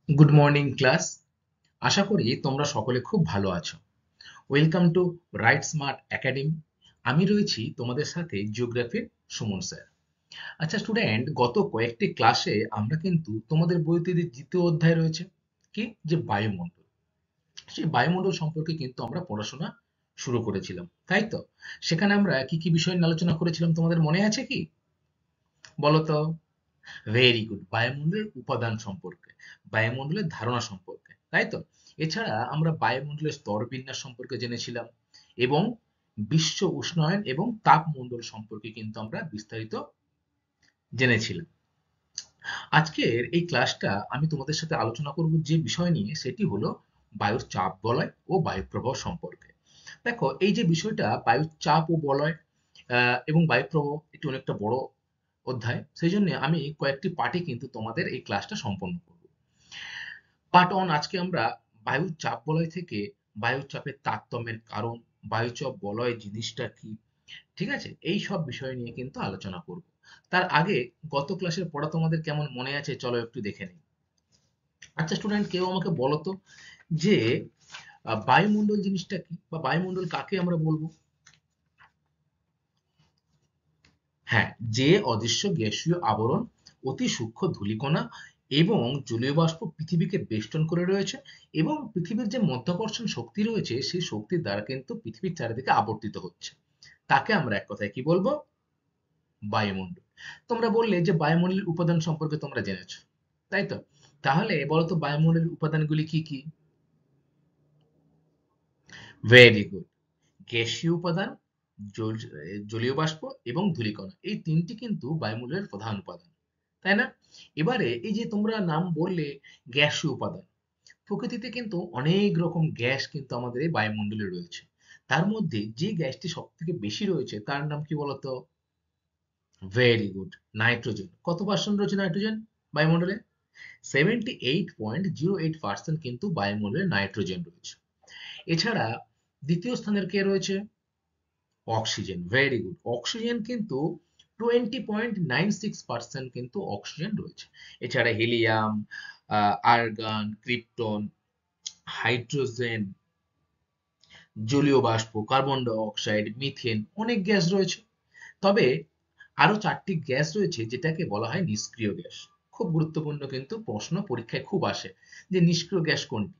Good morning class. আশা করি তোমরা সকলে খুব ভালো আছো। Welcome to right smart academy. আমি রয়েছি তোমাদের সাথে জিওগ্রাফির সুমন স্যার। আচ্ছা স্টুডেন্ট, গত কয়েকটি ক্লাসে আমরা কিন্তু তোমাদের বইতে যে দ্বিতীয় অধ্যায় রয়েছে কি যে বায়ুমণ্ডল, সেই বায়ুমণ্ডল সম্পর্কে কিন্তু আমরা পড়াশোনা শুরু করেছিলাম, তাই তো? সেখানে আমরা কি কি বিষয় নিয়ে আলোচনা করেছিলাম তোমাদের মনে আছে কি? বলো তো। Very good. বায়ুমণ্ডলের উপাদান সম্পর্কে, বায়ুমণ্ডলের ধারণা সম্পর্কে, তাই তো? এছাড়া আমরা বায়ুমণ্ডলের স্তরবিন্যাস সম্পর্কে জেনেছিলাম এবং বিশ্ব উষ্ণায়ন এবং তাপমণ্ডল সম্পর্কে কিন্তু আমরা বিস্তারিত জেনেছিলাম। আজকের এই ক্লাসটা আমি তোমাদের সাথে আলোচনা করব যে বিষয় নিয়ে, সেটি হলো বায়ুর চাপ বলয় ও বায়ুপ্রবাহ সম্পর্কে। দেখো, এই যে বিষয়টা বায়ুর চাপ ও বলয় এবং বায়ুপ্রবাহ, এটি অনেকটা বড় অধ্যায়, সেই জন্য আমি কয়েকটি পার্টে কিন্তু তোমাদের এই ক্লাসটা সম্পন্ন করব। পার্ট ওয়ান, আজকে আমরা বায়ুর চাপ বলয় থেকে বায়ুর চাপের তারতম্যের কারণ, বায়ুচাপ বলয় জিনিসটা কি, ঠিক আছে, এই সব বিষয় নিয়ে কিন্তু আলোচনা করব। তার আগে গত ক্লাসের পড়া তোমাদের কেমন মনে আছে চলো একটু দেখে নিই। আচ্ছা স্টুডেন্ট, কেউ আমাকে বলো তো যে বায়ুমণ্ডল জিনিসটা কি, বা বায়ুমণ্ডল কাকে আমরা বলবো? হ্যাঁ, যে অদৃশ্য গ্যাসীয় আবরণ, অতি সূক্ষ্ম ধূলিকণা এবং জলীয় বাষ্প পৃথিবীকে বেষ্টন করে রয়েছে, এবং পৃথিবীর যে মধ্যাকর্ষণ শক্তি রয়েছে সেই শক্তির দ্বারা কিন্তু পৃথিবীর চারিদিকে আবর্তিত হচ্ছে, তাকে আমরা এক কথায় কি বলবো? বায়ুমণ্ডল। তোমরা বললে যে বায়ুমণ্ডলের উপাদান সম্পর্কে তোমরা জেনেছো, তাই তো? তাহলে বলো তো বায়ুমণ্ডলের উপাদানগুলি কি কি? Very good. গ্যাসীয় উপাদান, জলীয় বাষ্প এবং ধূলিকণা, এই তিনটি কিন্তু বায়ুমণ্ডলের প্রধান উপাদান, তাই না? এবারে এই যে তোমরা নাম বললে গ্যাসীয় উপাদান, প্রকৃতিতে কিন্তু অনেক রকম গ্যাস কিন্তু আমাদের এই বায়ুমণ্ডলে রয়েছে। তার মধ্যে যে গ্যাসটি সব থেকে বেশি রয়েছে তার নাম কি বলতো? Very good, nitrogen. কত পার্সেন্ট রয়েছে নাইট্রোজেন বায়ুমণ্ডলে? 78.08% কিন্তু বায়ুমণ্ডলে নাইট্রোজেন রয়েছে। এছাড়া দ্বিতীয় স্থানের কে রয়েছে? অক্সিজেন। Very good. অক্সিজেন কিন্তু 20.96% কিন্তু অক্সিজেন রয়েছে। এছাড়া হিলিয়াম, আর্গন, ক্রিপ্টন, হাইড্রোজেন, জলীয় বাষ্প, কার্বন ডাই অক্সাইড, মিথেন, অনেক গ্যাস রয়েছে। তবে আরো চারটি গ্যাস রয়েছে যেটাকে বলা হয় নিষ্ক্রিয় গ্যাস। খুব গুরুত্বপূর্ণ, কিন্তু প্রশ্ন পরীক্ষায় খুব আসে যে নিষ্ক্রিয় গ্যাস কোনটি।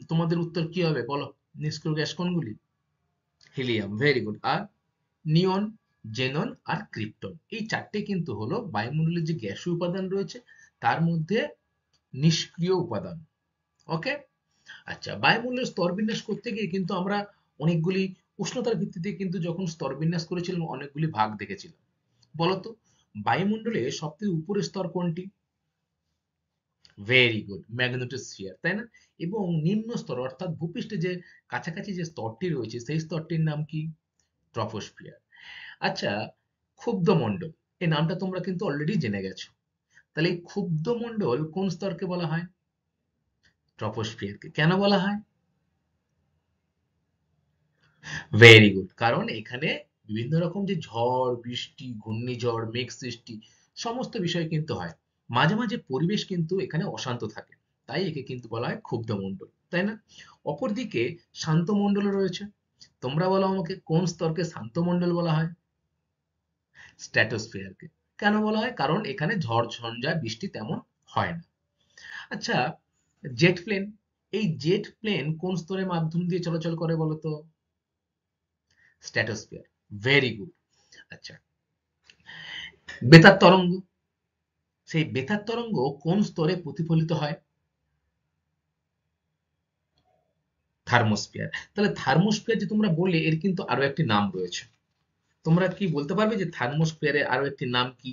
তোমাদের উত্তর কি হবে বলো? নিষ্ক্রিয় গ্যাস কোনগুলি? হিলিয়াম। Very good. আর নিয়ন, জেনন আর ক্রিপ্টন, এই চারটে কিন্তু হলো বায়ুমণ্ডলের যে গ্যাসীয় উপাদান রয়েছে তার মধ্যে নিষ্ক্রিয় উপাদান। ওকে। আচ্ছা, বায়ুমণ্ডলের স্তরবিন্যাস করতে গিয়ে কিন্তু আমরা অনেকগুলি উষ্ণতার ভিত্তিতে কিন্তু যখন স্তরবিন্যাস করেছিলাম অনেকগুলি ভাগ দেখেছিলাম। বলতো, বায়ুমণ্ডলে সবথেকে উপরের স্তর কোনটি? ভেরি গুড, ম্যাগনেটোস্ফিয়ার, তাই না? এবং নিম্ন স্তর অর্থাৎ ভূপৃষ্ঠে যে কাছাকাছি যে স্তরটি রয়েছে সেই স্তরটির নাম কি? ট্রপোস্ফিয়ার। আচ্ছা, ক্ষুব্ধ মণ্ডল, এই নামটা তোমরা কিন্তু অলরেডি জেনে গেছো। তাহলে এই ক্ষুব্ধ মণ্ডল কোন স্তরকে বলা হয়? ট্রপোস্ফিয়ারকে। কেন বলা হয়? ভেরি গুড, কারণ এখানে বিভিন্ন রকম যে ঝড় বৃষ্টি, ঘূর্ণিঝড়, মেঘ সৃষ্টি, সমস্ত বিষয় কিন্তু হয়। মাঝে মাঝে পরিবেশ কিন্তু এখানে অশান্ত থাকে, তাই একে কিন্তু বলা হয় ক্ষুব্ধ মণ্ডল, তাই না? অপরদিকে শান্ত মণ্ডল রয়েছে। তোমরা বলো আমাকে কোন স্তরকে শান্ত মণ্ডল বলা হয়? স্ট্র্যাটোস্ফিয়ারকে। কেন বলা হয়? কারণ এখানে ঝড় ঝঞ্ঝা বৃষ্টি তেমন হয় না। আচ্ছা, জেট প্লেন, এই জেট প্লেন কোন স্তরের মাধ্যম দিয়ে চলাচল করে বলতো? স্ট্র্যাটোস্ফিয়ার। Very good. আচ্ছা, বেতার তরঙ্গ, সেই বেতার তরঙ্গ কোন স্তরে প্রতিফলিত হয়? থার্মোস্ফিয়ার। তাহলে থার্মোস্ফিয়ার যে তোমরা বললে এর কিন্তু আরো একটি নাম রয়েছে। তোমরা কি বলতে পারবে যে থার্মোস্ফিয়ারের আরো একটি নাম কি?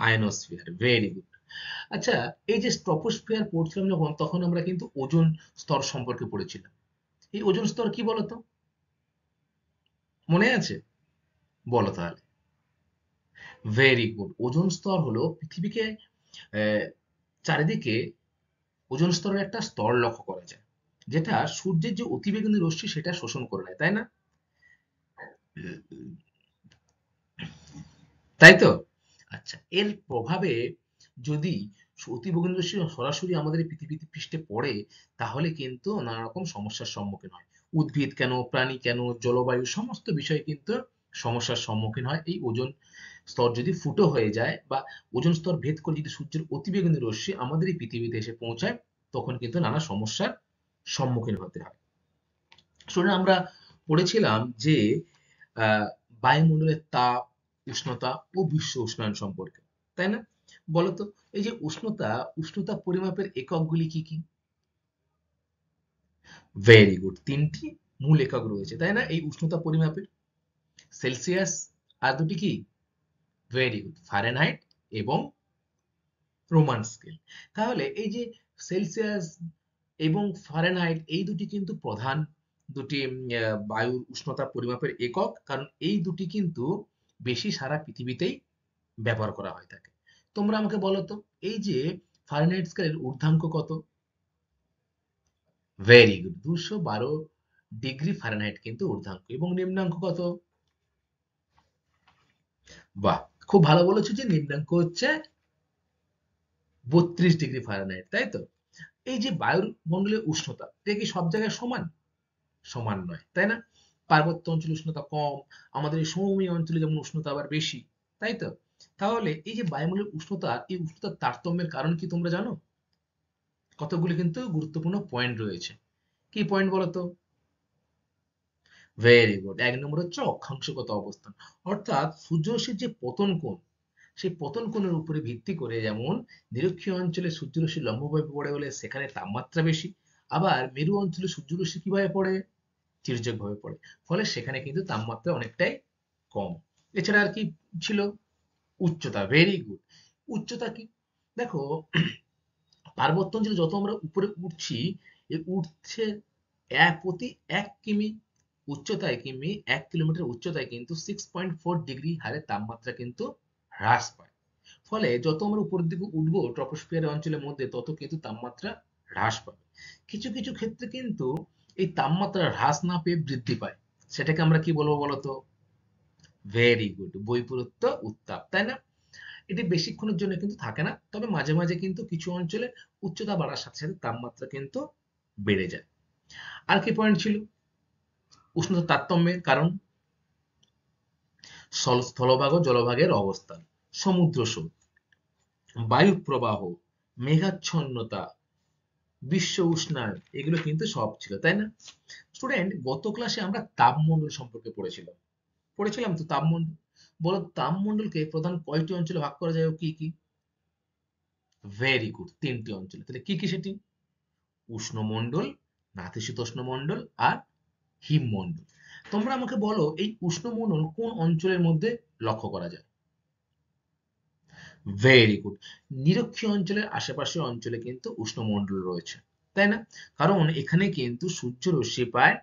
আয়নোস্ফিয়ার। Very good. আচ্ছা, এই যে ট্রপোস্ফিয়ার পড়ছিলাম যখন, তখন আমরা কিন্তু ওজোন স্তর সম্পর্কে পড়েছিলাম। এই ওজোন স্তর কি বলতো? মনে আছে? বলো তাহলে। Very good. ওজোন স্তর হলো পৃথিবীকে আহ, চারিদিকে ওজোন স্তরের একটা স্তর লক্ষ্য করা যায়, যেটা সূর্যের যে অতিবেগুনি রশ্মি সেটা শোষণ করে নেয়, তাই না? তাই তো? আচ্ছা, এর প্রভাবে যদি অতিবেগুনি রশ্মি সরাসরি আমাদের এই পৃথিবী পৃষ্ঠে পড়ে, তাহলে কিন্তু নানা রকম সমস্যার সম্মুখীন হয়। উদ্ভিদ কেন, প্রাণী কেন, জলবায়ু সমস্ত বিষয় কিন্তু সমস্যার সম্মুখীন হয় এই ওজোন স্তর যদি ফুটো হয়ে যায়, বা ওজোন স্তর ভেদ করে যদি সূর্যের অতিবেগুনি রশ্মি আমাদের এই পৃথিবীতে এসে পৌঁছায়, তখন কিন্তু নানা সমস্যার সম্মুখীন হতে হয়। স্টুডেন্ট, আমরা পড়েছিলাম যে আহ, বায়ুমণ্ডলের তাপ, উষ্ণতা ও বিশ্ব উষ্ণায়ন সম্পর্কে, তাই না? বলতো, এই যে উষ্ণতা, উষ্ণতা পরিমাপের এককগুলি কি কি? ভেরি গুড, তিনটি মূল একক রয়েছে, তাই না, এই উষ্ণতা পরিমাপের? সেলসিয়াস, আর দুটি কি? ভেরি গুড, ফারেনহাইট এবং রোমান স্কেল। তাহলে এই যে সেলসিয়াস এবং ফারেনহাইট, এই দুটি কিন্তু প্রধান দুটি বায়ুর উষ্ণতা পরিমাপের একক, কারণ এই দুটি কিন্তু বেশি সারা পৃথিবীতেই ব্যবহার করা হয়ে থাকে। তোমরা আমাকে বলো তো, এই যে ফারেনহাইট স্কেলের ঊর্ধ্বাঙ্ক কত? ভেরি গুড, 212 ডিগ্রি ফারেনহাইট কিন্তু ঊর্ধ্বাঙ্ক, এবং নিম্নাঙ্ক কত? বাহ, খুব ভালো বলেছো যে নিম্নাঙ্ক হচ্ছে 32 ডিগ্রি ফারেনহাইট, তাই তো? এই যে বায়ুর মণ্ডলের উষ্ণতা, এটা কি সব জায়গায় সমান? সমান নয়, তাই না? পার্বত্য অঞ্চলে উষ্ণতা কম, আমাদের এই সমভূমি অঞ্চলে যেমন উষ্ণতা আবার বেশি, তাই তো? তাহলে এই যে বায়ুমণ্ডলের উষ্ণতা, এই উষ্ণতার তারতম্যের কারণ কি তোমরা জানো? কতগুলি কিন্তু গুরুত্বপূর্ণ পয়েন্ট রয়েছে। কি পয়েন্ট বলো তো? ভেরি গুড, এক নম্বর হচ্ছে অক্ষাংশগত অবস্থান, অর্থাৎ সূর্যরশ্মির যে পতন কোণ, সেই পতন কোণের উপরে ভিত্তি করে, যেমন নিরক্ষীয় অঞ্চলে সূর্যরশ্মি লম্বভাবে পড়ে বলে সেখানে তাপমাত্রা বেশি, আবার মেরু অঞ্চলে সূর্যরশ্মি কিভাবে পড়ে? তির্যকভাবে পড়ে, ফলে সেখানে কিন্তু তাপমাত্রা অনেকটাই কম। এছাড়া আর কি ছিল? উচ্চতা, ভেরি গুড। উচ্চতা কি? দেখো, পার্বত্য অঞ্চলে যত আমরা উপরে উঠছি, এই উঠছে প্রতি 1 কিমি উচ্চতায়, 1 কিলোমিটার উচ্চতায় কিন্তু 6.4 ডিগ্রি হারে তাপমাত্রা কিন্তু হ্রাস পায়। ফলে যত আমরা উপরের দিকে উঠবো ট্রপোস্ফিয়ার অঞ্চলের মধ্যে, তত কিন্তু তাপমাত্রা হ্রাস পাবে। কিছু কিছু ক্ষেত্রে কিন্তু এই তাপমাত্রা হ্রাস না পেয়ে বৃদ্ধি পায়, সেটাকে আমরা কি বলবো বলতো? ভেরি গুড, বৈপরীত্য উত্তাপ, তাই না? এটি বেশিক্ষণের জন্য কিন্তু থাকে না, তবে মাঝে মাঝে কিন্তু কিছু অঞ্চলে উচ্চতা বাড়ার সাথে সাথে তাপমাত্রা কিন্তু বেড়ে যায়। আর কি পয়েন্ট ছিল উষ্ণতা তারতম্যের কারণ? স্থলভাগ ও জলভাগের অবস্থান, সমুদ্র স্রোত, বায়ু প্রবাহ, মেঘাচ্ছন্নতা, বিশ্ব উষ্ণায়ন, এগুলো কিন্তু সব ছিল, তাই না? স্টুডেন্ট, গত ক্লাসে আমরা তাপমণ্ডল সম্পর্কে পড়েছিলাম, তো তাপমণ্ডল। বলো, তাপমণ্ডলকে প্রধান কয়টি অঞ্চলে ভাগ করা যায় ও কি কি? ভেরি গুড, তিনটি অঞ্চলে। তাহলে কি কি সেটি? উষ্ণমণ্ডল, নাতিশীতোষ্ণ মণ্ডল আর হিমমণ্ডল। তোমরা আমাকে বলো, এই উষ্ণমণ্ডল কোন অঞ্চলের মধ্যে লক্ষ্য করা যায়? ভেরি গুড, নিরক্ষীয় অঞ্চলের আশেপাশের অঞ্চলে কিন্তু উষ্ণমণ্ডল রয়েছে, তাই না? কারণ এখানে কিন্তু সূর্য রশ্মি প্রায়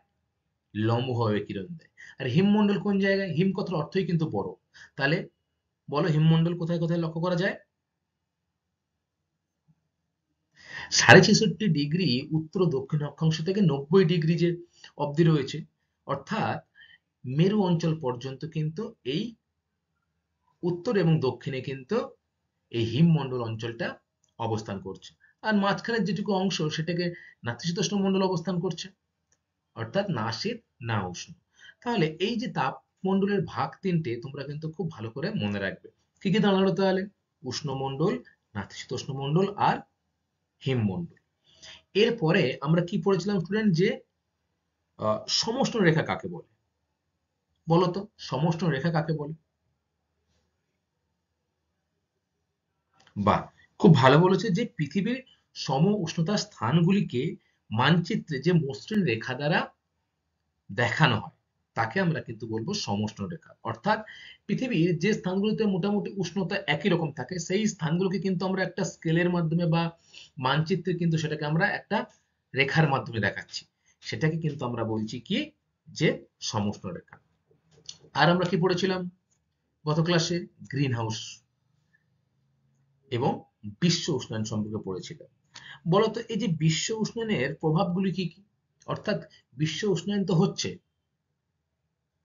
লম্বভাবে কিরণ দেয়। আর হিমমণ্ডল কোন জায়গায়? হিম কথার অর্থই কিন্তু বরফ। তাহলে বলো, হিমমণ্ডল কোথায় কোথায় লক্ষ্য করা যায়? 66.5 ডিগ্রি উত্তর ও দক্ষিণ অক্ষাংশ থেকে 90 ডিগ্রি যে অবধি রয়েছে, অর্থাৎ মেরু অঞ্চল পর্যন্ত কিন্তু এই উত্তর এবং দক্ষিণে কিন্তু এই হিমমণ্ডল অঞ্চলটা অবস্থান করছে। আর মাঝখানের যেটুকু অংশ, সেটাকে নাতিশীতোষ্ণ মণ্ডল অবস্থান করছে, অর্থাৎ না শীত না উষ্ণ। তাহলে এই যে তাপমণ্ডলের ভাগ তিনটে, তোমরা কিন্তু খুব ভালো করে মনে রাখবে। কি কি দাঁড়ালো তাহলে? উষ্ণমণ্ডল, নাতিশীতোষ্ণ মণ্ডল আর হিমমণ্ডল। এরপরে আমরা কি পড়েছিলাম স্টুডেন্ট, যে সমষ্ণ রেখা কাকে বলে? বলতো, সমষ্ণ রেখা কাকে বলে? বাহ, খুব ভালো বলেছে যে পৃথিবীর সম উষ্ণতার স্থানগুলিকে মানচিত্রে যে মসৃণ রেখা দ্বারা দেখানো হয়, তাকে আমরা কিন্তু বলবো সমষ্ণ রেখা। অর্থাৎ পৃথিবীর যে স্থানগুলোতে মোটামুটি উষ্ণতা একই রকম থাকে, সেই স্থানগুলোকে কিন্তু আমরা একটা স্কেলের মাধ্যমে বা মানচিত্রে কিন্তু সেটাকে আমরা একটা রেখার মাধ্যমে দেখাচ্ছি, সেটাকে কিন্তু আমরা বলছি কি, যে সমষ্ণ রেখা। আর আমরা কি পড়েছিলাম গত ক্লাসে? গ্রিন হাউস এবং বিশ্ব উষ্ণায়ন সম্পর্কে পড়েছিলাম। বলতো, এই যে বিশ্ব উষ্ণায়নের প্রভাবগুলি কি কি? অর্থাৎ বিশ্ব উষ্ণায়ন তো হচ্ছে,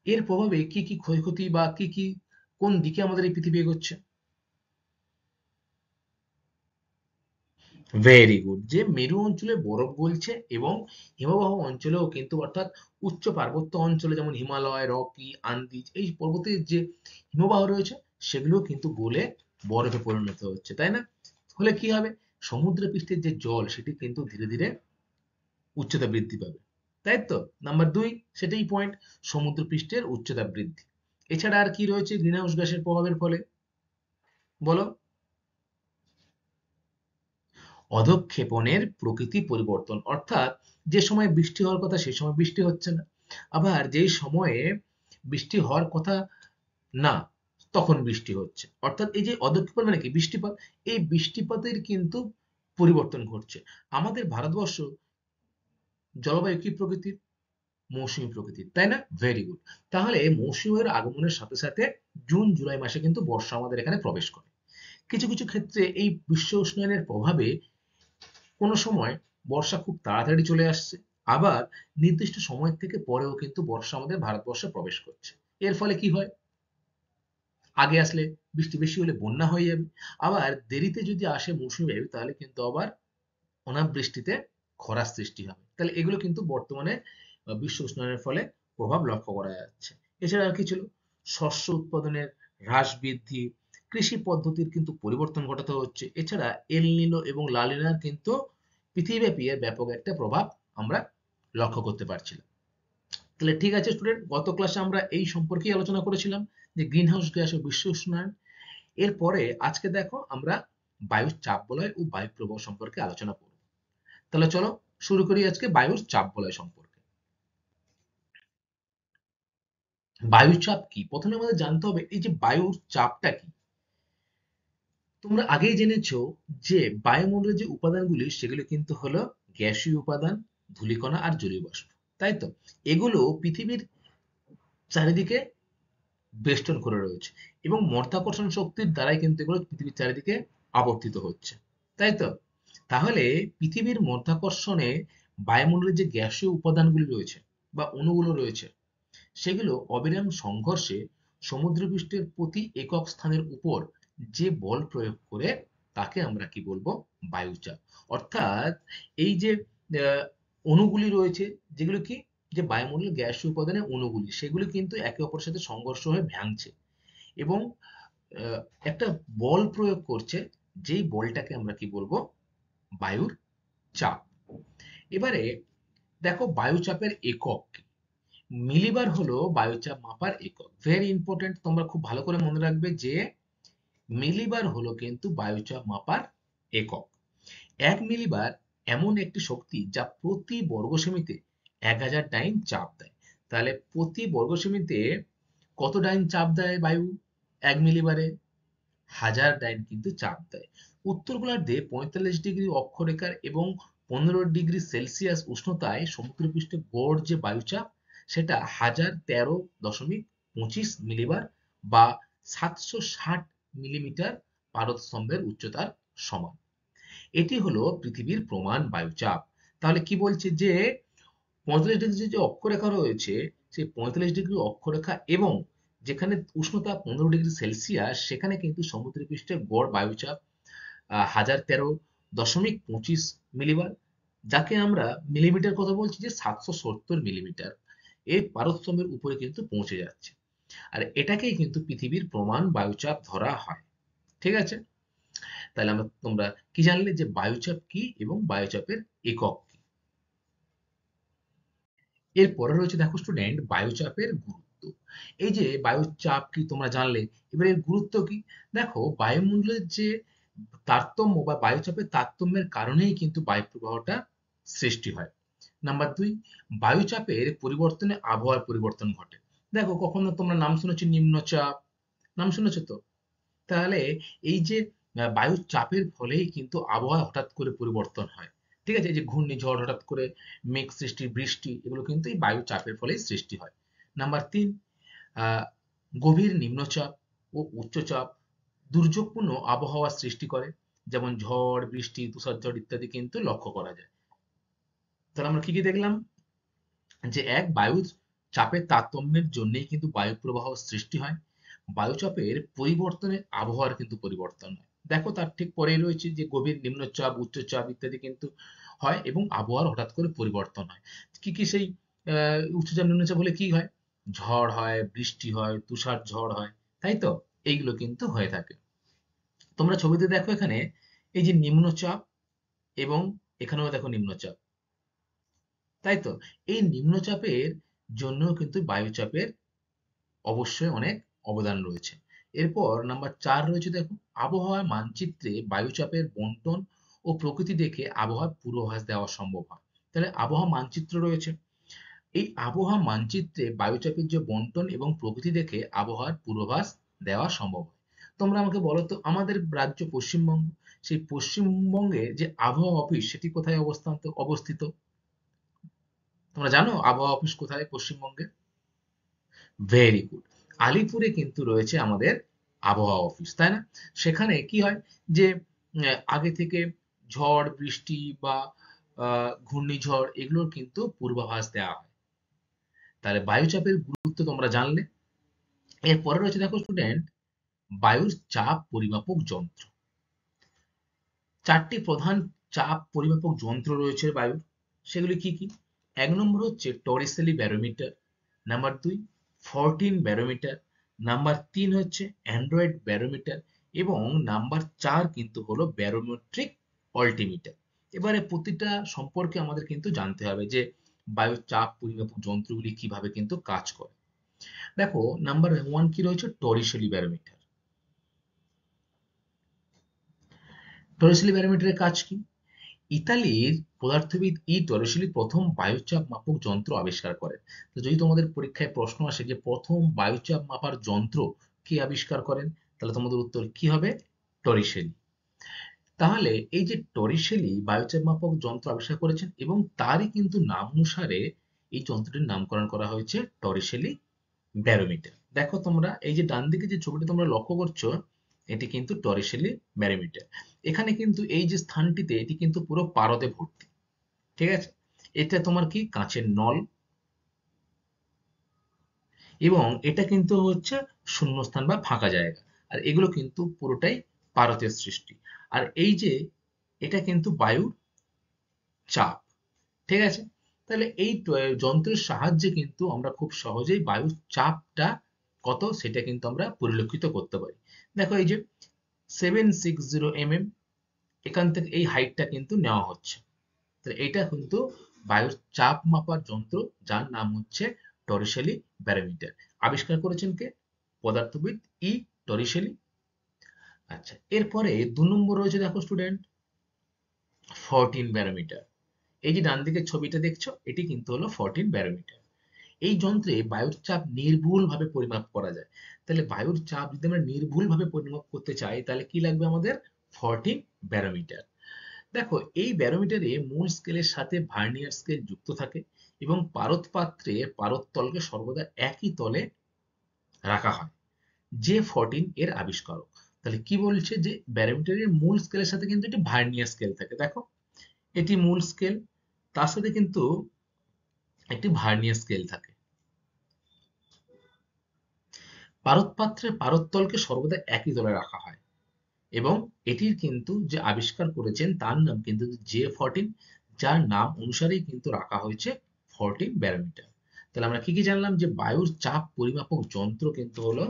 এর প্রভাবে কি কি ক্ষয়ক্ষতি বা কি কি, কোন দিকে আমাদের এই পৃথিবী এগোচ্ছে? ভেরি গুড, যে মেরু অঞ্চলে বরফ গলছে এবং হিমবাহ অঞ্চলেও কিন্তু, অর্থাৎ উচ্চ পার্বত্য অঞ্চলে যেমন হিমালয়, রকি, আন্দিজ এই পর্বতের যে হিমবাহ রয়েছে সেগুলো কিন্তু গলে বরফে পরিণত হচ্ছে, তাই না? ফলে কি হবে, সমুদ্র পৃষ্ঠের যে জল সেটি কিন্তু ধীরে ধীরে উচ্চতা বৃদ্ধি পাবে, তাই তো? নাম্বার দুই, সেটাই পয়েন্ট, সমুদ্র পৃষ্ঠের উচ্চতা বৃদ্ধি। এছাড়া আর কি রয়েছে গ্রিন হাউস গ্যাসের প্রভাবের ফলে, বলো? অধঃক্ষেপণের প্রকৃতি পরিবর্তন, অর্থাৎ যে সময় বৃষ্টি হওয়ার কথা সেই সময় বৃষ্টি হচ্ছে না, আবার যেই সময়ে বৃষ্টি হওয়ার কথা না তখন বৃষ্টি হচ্ছে, অর্থাৎ এই যে অধঃক্ষেপণ মানে কি, বৃষ্টিপাত, এই বৃষ্টিপাতের কিন্তু পরিবর্তন ঘটছে। আমাদের ভারতবর্ষ জলবায়ু কি প্রকৃতির? মৌসুমী প্রকৃতির, তাই না? Very good. তাহলে মৌসুমের আগমনের সাথে সাথে জুন জুলাই মাসে কিন্তু বর্ষা আমাদের এখানে প্রবেশ করে। কিছু কিছু ক্ষেত্রে এই বিশ্ব উষ্ণায়নের প্রভাবে কোনো সময় বর্ষা খুব তাড়াতাড়ি চলে আসছে, আবার নির্দিষ্ট সময় থেকে পরেও কিন্তু বর্ষা আমাদের ভারতবর্ষে প্রবেশ করছে। এর ফলে কি হয়, আগে আসলে বৃষ্টি বেশি হলে বন্যা হয়ে যাবে, আবার দেরিতে যদি আসে মৌসুমী বায়ু তাহলে কিন্তু আবার অনাবৃষ্টিতে খরার সৃষ্টি হবে। তাহলে এগুলো কিন্তু বর্তমানে বিশ্ব উষ্ণায়নের ফলে প্রভাব লক্ষ্য করা যাচ্ছে। এছাড়া আর কি ছিল, শস্য উৎপাদনের হ্রাস বৃদ্ধি, কৃষি পদ্ধতির কিন্তু পরিবর্তন ঘটাতে হচ্ছে। এছাড়া এল নিনো এবং লা নিনার কিন্তু পৃথিবীব্যাপী এর ব্যাপক একটা প্রভাব আমরা লক্ষ্য করতে পারছিলাম। তাহলে ঠিক আছে স্টুডেন্ট, গত ক্লাসে আমরা এই সম্পর্কেই আলোচনা করেছিলাম যে গ্রিন হাউস গ্যাস ও বিশ্ব উষ্ণায়ন। এরপরে আজকে দেখো আমরা বায়ুর চাপ বলয় ও বায়ু প্রবাহ সম্পর্কে আলোচনা করব। তাহলে চলো শুরু করি আজকে বায়ুর চাপ বলয় সম্পর্কে। বায়ুর চাপ কি, প্রথমে আমাদের জানতে হবে এই যে বায়ুর চাপটা কি। তোমরা আগেই জেনেছো যে বায়ুমণ্ডলের যে উপাদানগুলি সেগুলো কিন্তু হলো গ্যাসীয় উপাদান, ধূলিকণা আর জলীয় বাষ্প, তাই তো? এগুলো পৃথিবীর চারিদিকে বেষ্টন করে রয়েছে এবং মাধ্যাকর্ষণ শক্তির দ্বারাই কিন্তু এগুলো পৃথিবীর চারিদিকে আবর্তিত হচ্ছে, তাই তো? তাহলে পৃথিবীর মাধ্যাকর্ষণে বায়ুমণ্ডলের যে গ্যাসীয় উপাদানগুলি রয়েছে বা অণুগুলো রয়েছে সেগুলো অবিরাম সংঘর্ষে সমুদ্রপৃষ্ঠের প্রতি একক স্থানের উপর যে বল প্রয়োগ করে তাকে আমরা কি বলবো, বায়ুচাপ। অর্থাৎ এই যে আহ, অণুগুলি রয়েছে যেগুলো কি, যে বায়ুমণ্ডলের গ্যাসীয় উপাদানের অণুগুলি সেগুলি কিন্তু একে অপরের সাথে সংঘর্ষ হয়ে ভাঙছে এবং আহ, একটা বল প্রয়োগ করছে, যেই বলটাকে আমরা কি বলবো, বায়ুর চাপ। এবারে দেখো বায়ুচাপের একক কি? মিলিবার হলো বায়ুচাপ মাপার একক। ভেরি ইম্পর্টেন্ট, তোমরা খুব ভালো করে মনে রাখবে যে মিলিবার হলো কিন্তু বায়ুচাপ মাপার একক। 1 মিলিবার এমন একটি শক্তি যা প্রতি বর্গ সেমিতে 1000 ডাইন চাপ দেয়। তাহলে প্রতি বর্গ সেমিতে কত ডাইন চাপ দেয় বায়ু 1 মিলিবারে? 1000 ডাইন কিন্তু চাপ দেয়। উত্তর গোলার্ধে 45 ডিগ্রি অক্ষরেখার এবং 15 ডিগ্রি সেলসিয়াস উষ্ণতায় সমুদ্রপৃষ্ঠে গড় যে বায়ুচাপ সেটা 1013.25 মিলিবার বা 760 মিলিমিটার পারদস্তম্ভের উচ্চতার সমান। এটি হলো পৃথিবীর প্রমাণ বায়ুচাপ। তাহলে কি বলছে যে 45 ডিগ্রি যে অক্ষরেখা রয়েছে সেই 45 ডিগ্রি অক্ষরেখা এবং যেখানে উষ্ণতা 15 ডিগ্রি সেলসিয়াস সেখানে কিন্তু সমুদ্রপৃষ্ঠের গড় বায়ুচাপ 1013.25 মিলিবার, যাকে আমরা মিলিমিটার কথা বলছি যে 770 মিলিমিটার এই পারস্তম্ভের উপরে কিন্তু পৌঁছে যাচ্ছে। আর এটাকেই কিন্তু পৃথিবীর প্রমাণ বায়ুচাপ ধরা হয়। ঠিক আছে? তাহলে তোমরা কি জানলে যে বায়ুচাপ কি এবং বায়ুচাপের একক কি। এরপরে রয়েছে দেখো স্টুডেন্ট বায়ুচাপের গুরুত্ব। এই যে বায়ুচাপ কি তোমরা জানলে, এবার এর গুরুত্ব কি? দেখো বায়ুমণ্ডলের যে তারতম্য বা বায়ুচাপের তারতম্যের কারণেই কিন্তু বায়ু প্রবাহটা সৃষ্টি হয়। নাম্বার দুই, বায়ুচাপের পরিবর্তনে আবহাওয়ার পরিবর্তন ঘটে। দেখো কখনো তোমরা নাম শুনেছো নিম্নচাপ, নাম শুনেছো তো? তাহলে এই যে বায়ুর চাপের ফলেই কিন্তু আবহাওয়া হঠাৎ করে পরিবর্তন হয়। ঠিক আছে? এই যে ঘূর্ণিঝড়, হঠাৎ করে মেঘ সৃষ্টি, বৃষ্টি, এগুলো কিন্তু এই বায়ুর চাপের ফলেই সৃষ্টি হয়। নাম্বার তিন, আহ, গভীর নিম্নচাপ ও উচ্চচাপ দুর্যোগপূর্ণ আবহাওয়ার সৃষ্টি করে, যেমন ঝড়, বৃষ্টি, তুষারঝড় ইত্যাদি কিন্তু লক্ষ্য করা যায়। তাহলে আমরা কি কি দেখলাম, যে এক, বায়ুর চাপের তারতম্যের জন্যই কিন্তু বায়ু প্রবাহ সৃষ্টি হয়। বায়ুচাপের পরিবর্তনে আবহাওয়ার কিন্তু পরিবর্তন হয়। দেখো তার ঠিক পরেই রয়েছে যে গভীর নিম্নচাপ, উচ্চচাপ ইত্যাদি কিন্তু হয় এবং আবহাওয়ার হঠাৎ করে পরিবর্তন হয়। কি কি সেই উচ্চচাপ নিম্নচাপ হলে কি হয়? ঝড় হয়, বৃষ্টি হয়, তুষার ঝড় হয়, তাই তো? এইগুলো কিন্তু হয়ে থাকে। তোমরা ছবিতে দেখো এখানে এই যে নিম্নচাপ এবং এখানেও দেখো নিম্নচাপ, তাই তো? এই নিম্নচাপের জন্যও কিন্তু বায়ুচাপের অবশ্যই অনেক অবদান রয়েছে। এরপর নাম্বার ৪ রয়েছে দেখো, আবহাওয়া মানচিত্রে বায়ুচাপের বণ্টন ও প্রকৃতি দেখে আবহাওয়ার পূর্বাভাস দেওয়া সম্ভব হয়। তাহলে আবহাওয়া মানচিত্র রয়েছে। এই আবহাওয়া মানচিত্রে বায়ুচাপের যে বণ্টন এবং প্রকৃতি দেখে আবহাওয়ার পূর্বাভাস দেওয়া সম্ভব হয়। তোমরা আমাকে বলো তো, আমাদের রাজ্য পশ্চিমবঙ্গ, সেই পশ্চিমবঙ্গে যে আবহাওয়া অফিস সেটি কোথায় অবস্থিত? তোমরা জানো আবহাওয়া অফিস কোথায় পশ্চিমবঙ্গে? Very good. আলিপুরে কিন্তু রয়েছে আমাদের আবহাওয়া অফিস, তাই না? সেখানে কি হয় যে আগে থেকে ঝড় বৃষ্টি বা ঘূর্ণিঝড় এগুলোর কিন্তু পূর্বাভাস দেওয়া হয়। তাহলে বায়ুচাপের গুরুত্ব তোমরা জানলে। এরপরে রয়েছে দেখো স্টুডেন্ট, বায়ুর চাপ পরিমাপক যন্ত্র। ৪টি প্রধান চাপ পরিমাপক যন্ত্র রয়েছে বায়ুর। সেগুলি কি কি? ১ নম্বর হচ্ছে Torricelli barometer, number ২ fourteen barometer, number ৩ হচ্ছে অ্যান্ড্রয়েড ব্যারোমিটার এবং নাম্বার ৪ কিন্তু হলো ব্যারোমেট্রিক অল্টিমিটার। এবারে প্রতিটা সম্পর্কে আমাদের কিন্তু জানতে হবে যে বায়ুর চাপ পরিমাপক যন্ত্রগুলি কিভাবে কিন্তু কাজ করে। দেখো নাম্বার 1 কি রয়েছে? Torricelli barometer. টরিসেলি ব্যারোমিটারের কাজ কি? ইতালির পদার্থবিদ টরিসেলি প্রথম বায়ুচাপ মাপক যন্ত্র আবিষ্কার করেন। তো যদি তোমাদের পরীক্ষায় প্রশ্ন আসে যে প্রথম বায়ুচাপ মাপার যন্ত্র কে আবিষ্কার করেন, তাহলে তোমাদের উত্তর কি হবে? টরিসেলি। তাহলে এই যে টরিসেলি বায়ুচাপ মাপক যন্ত্র আবিষ্কার করেছেন এবং তারই কিন্তু নাম অনুসারে এই যন্ত্রটির নামকরণ করা হয়েছে টরিসেলি ব্যারোমিটার। দেখো তোমরা এই যে ডান দিকে যে ছবিটি তোমরা লক্ষ্য করছো, এটি কিন্তু টরিসেলি ব্যারোমিটার। এখানে কিন্তু এই যে স্থানটিতে এটি কিন্তু পুরো পারদে ভর্তি, ঠিক আছে? এটা তোমার কি কাঁচের নল এবং এটা কিন্তু হচ্ছে শূন্যস্থান বা ফাঁকা জায়গা। আর এগুলো কিন্তু পুরোটাই পারদের সৃষ্টি। আর এই যে এটা কিন্তু বায়ুর চাপ, ঠিক আছে? তাহলে এই যন্ত্রের সাহায্যে কিন্তু আমরা খুব সহজেই বায়ুর চাপটা কত সেটা কিন্তু আমরা পরিলক্ষিত করতে পারি। দেখো এই যে 760 mm, এখান থেকে এই হাইটটা কিন্তু নেওয়া হচ্ছে। তো এটা কিন্তু বায়ুর চাপ মাপার যন্ত্র, যার নাম হচ্ছে টরিসেলি ব্যারোমিটার। আবিষ্কার করেছেন কে? পদার্থবিদ টরিসেলি। আচ্ছা, এরপরে ২ নম্বর রয়েছে দেখো স্টুডেন্ট, ফরটিন ব্যারোমিটার। এই যে ডান দিকের ছবিটা দেখছো, এটি কিন্তু হলো ফরটিন ব্যারোমিটার। এই যন্ত্রে বায়ুর চাপ নির্ভুলভাবে পরিমাপ করা যায়। তাহলে বায়ুর চাপ যদি আমরা নির্ভুলভাবে পরিমাপ করতে চাই তাহলে কি লাগবে আমাদের? Fourteen barometer. দেখো এই ব্যারোমিটারে মূল স্কেলের সাথে ভার্নিয়ার স্কেল যুক্ত থাকে এবং পারদ পারদতলকে সর্বদা একই তলে রাখা হয়। যে 14 এর আবিষ্কারক। তাহলে কি বলছে যে ব্যারোমিটারের মূল স্কেলের সাথে কিন্তু একটি ভার্নিয়ার স্কেল থাকে। দেখো এটি মূল স্কেল, তার সাথে কিন্তু একটি ভার্নিয়ার স্কেল থাকে। পারদপাত্রের পারদতলকে সর্বদা একই তলে রাখা হয় এবং এটির কিন্তু যে আবিষ্কার করেছেন তার নাম কিন্তু J14, যার নাম অনুসারেই কিন্তু রাখা হয়েছে 14 ব্যারোমিটার। তাহলে আমরা কি কি জানলাম? যে বায়ুর চাপ পরিমাপক যন্ত্র কিন্তু হলো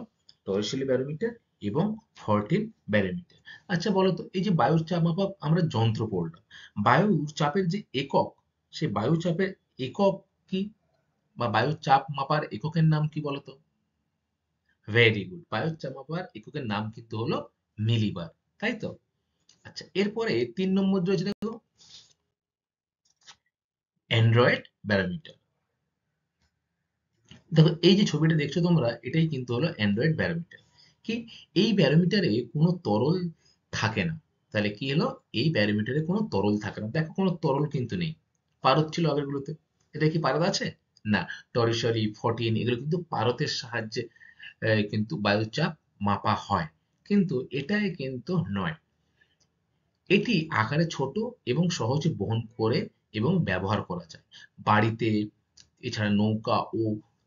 টরিসেলি ব্যারোমিটার এবং 14 ব্যারোমিটার। আচ্ছা বলো তো, এই যে বায়ুর চাপ মাপক আমরা যন্ত্র পড়লাম, বায়ুর চাপের যে একক, সেই বায়ু চাপের একক কি বা বায়ুর চাপ মাপার এককের নাম কি বলতো? Very good. বায়ুর চাপ মাপার এককের নাম কিন্তু হলো মিলিবার, তাই তো? আচ্ছা, এরপরে ৩ নম্বর রয়েছে দেখো, অ্যান্ড্রয়েড ব্যারোমিটার। দেখো এই যে ছবিটা দেখছো তোমরা, এটাই কিন্তু হলো অ্যান্ড্রয়েড ব্যারোমিটার। কি? এই ব্যারোমিটারে কোনো তরল থাকে না। তাহলে কি হলো? এই ব্যারোমিটারে কোনো তরল থাকে না। দেখো কোনো তরল কিন্তু নেই। পারদ ছিল আগেরগুলোতে। এটা কি পারদ আছে? না। টরিসরি 14 এগুলো কিন্তু পারদের সাহায্যে কিন্তু বায়ুচাপ মাপা হয়, কিন্তু এটাই কিন্তু নয়। এটি আকারে ছোট এবং সহজে বহন করে এবং ব্যবহার করা যায় বাড়িতে, এছাড়া নৌকা ও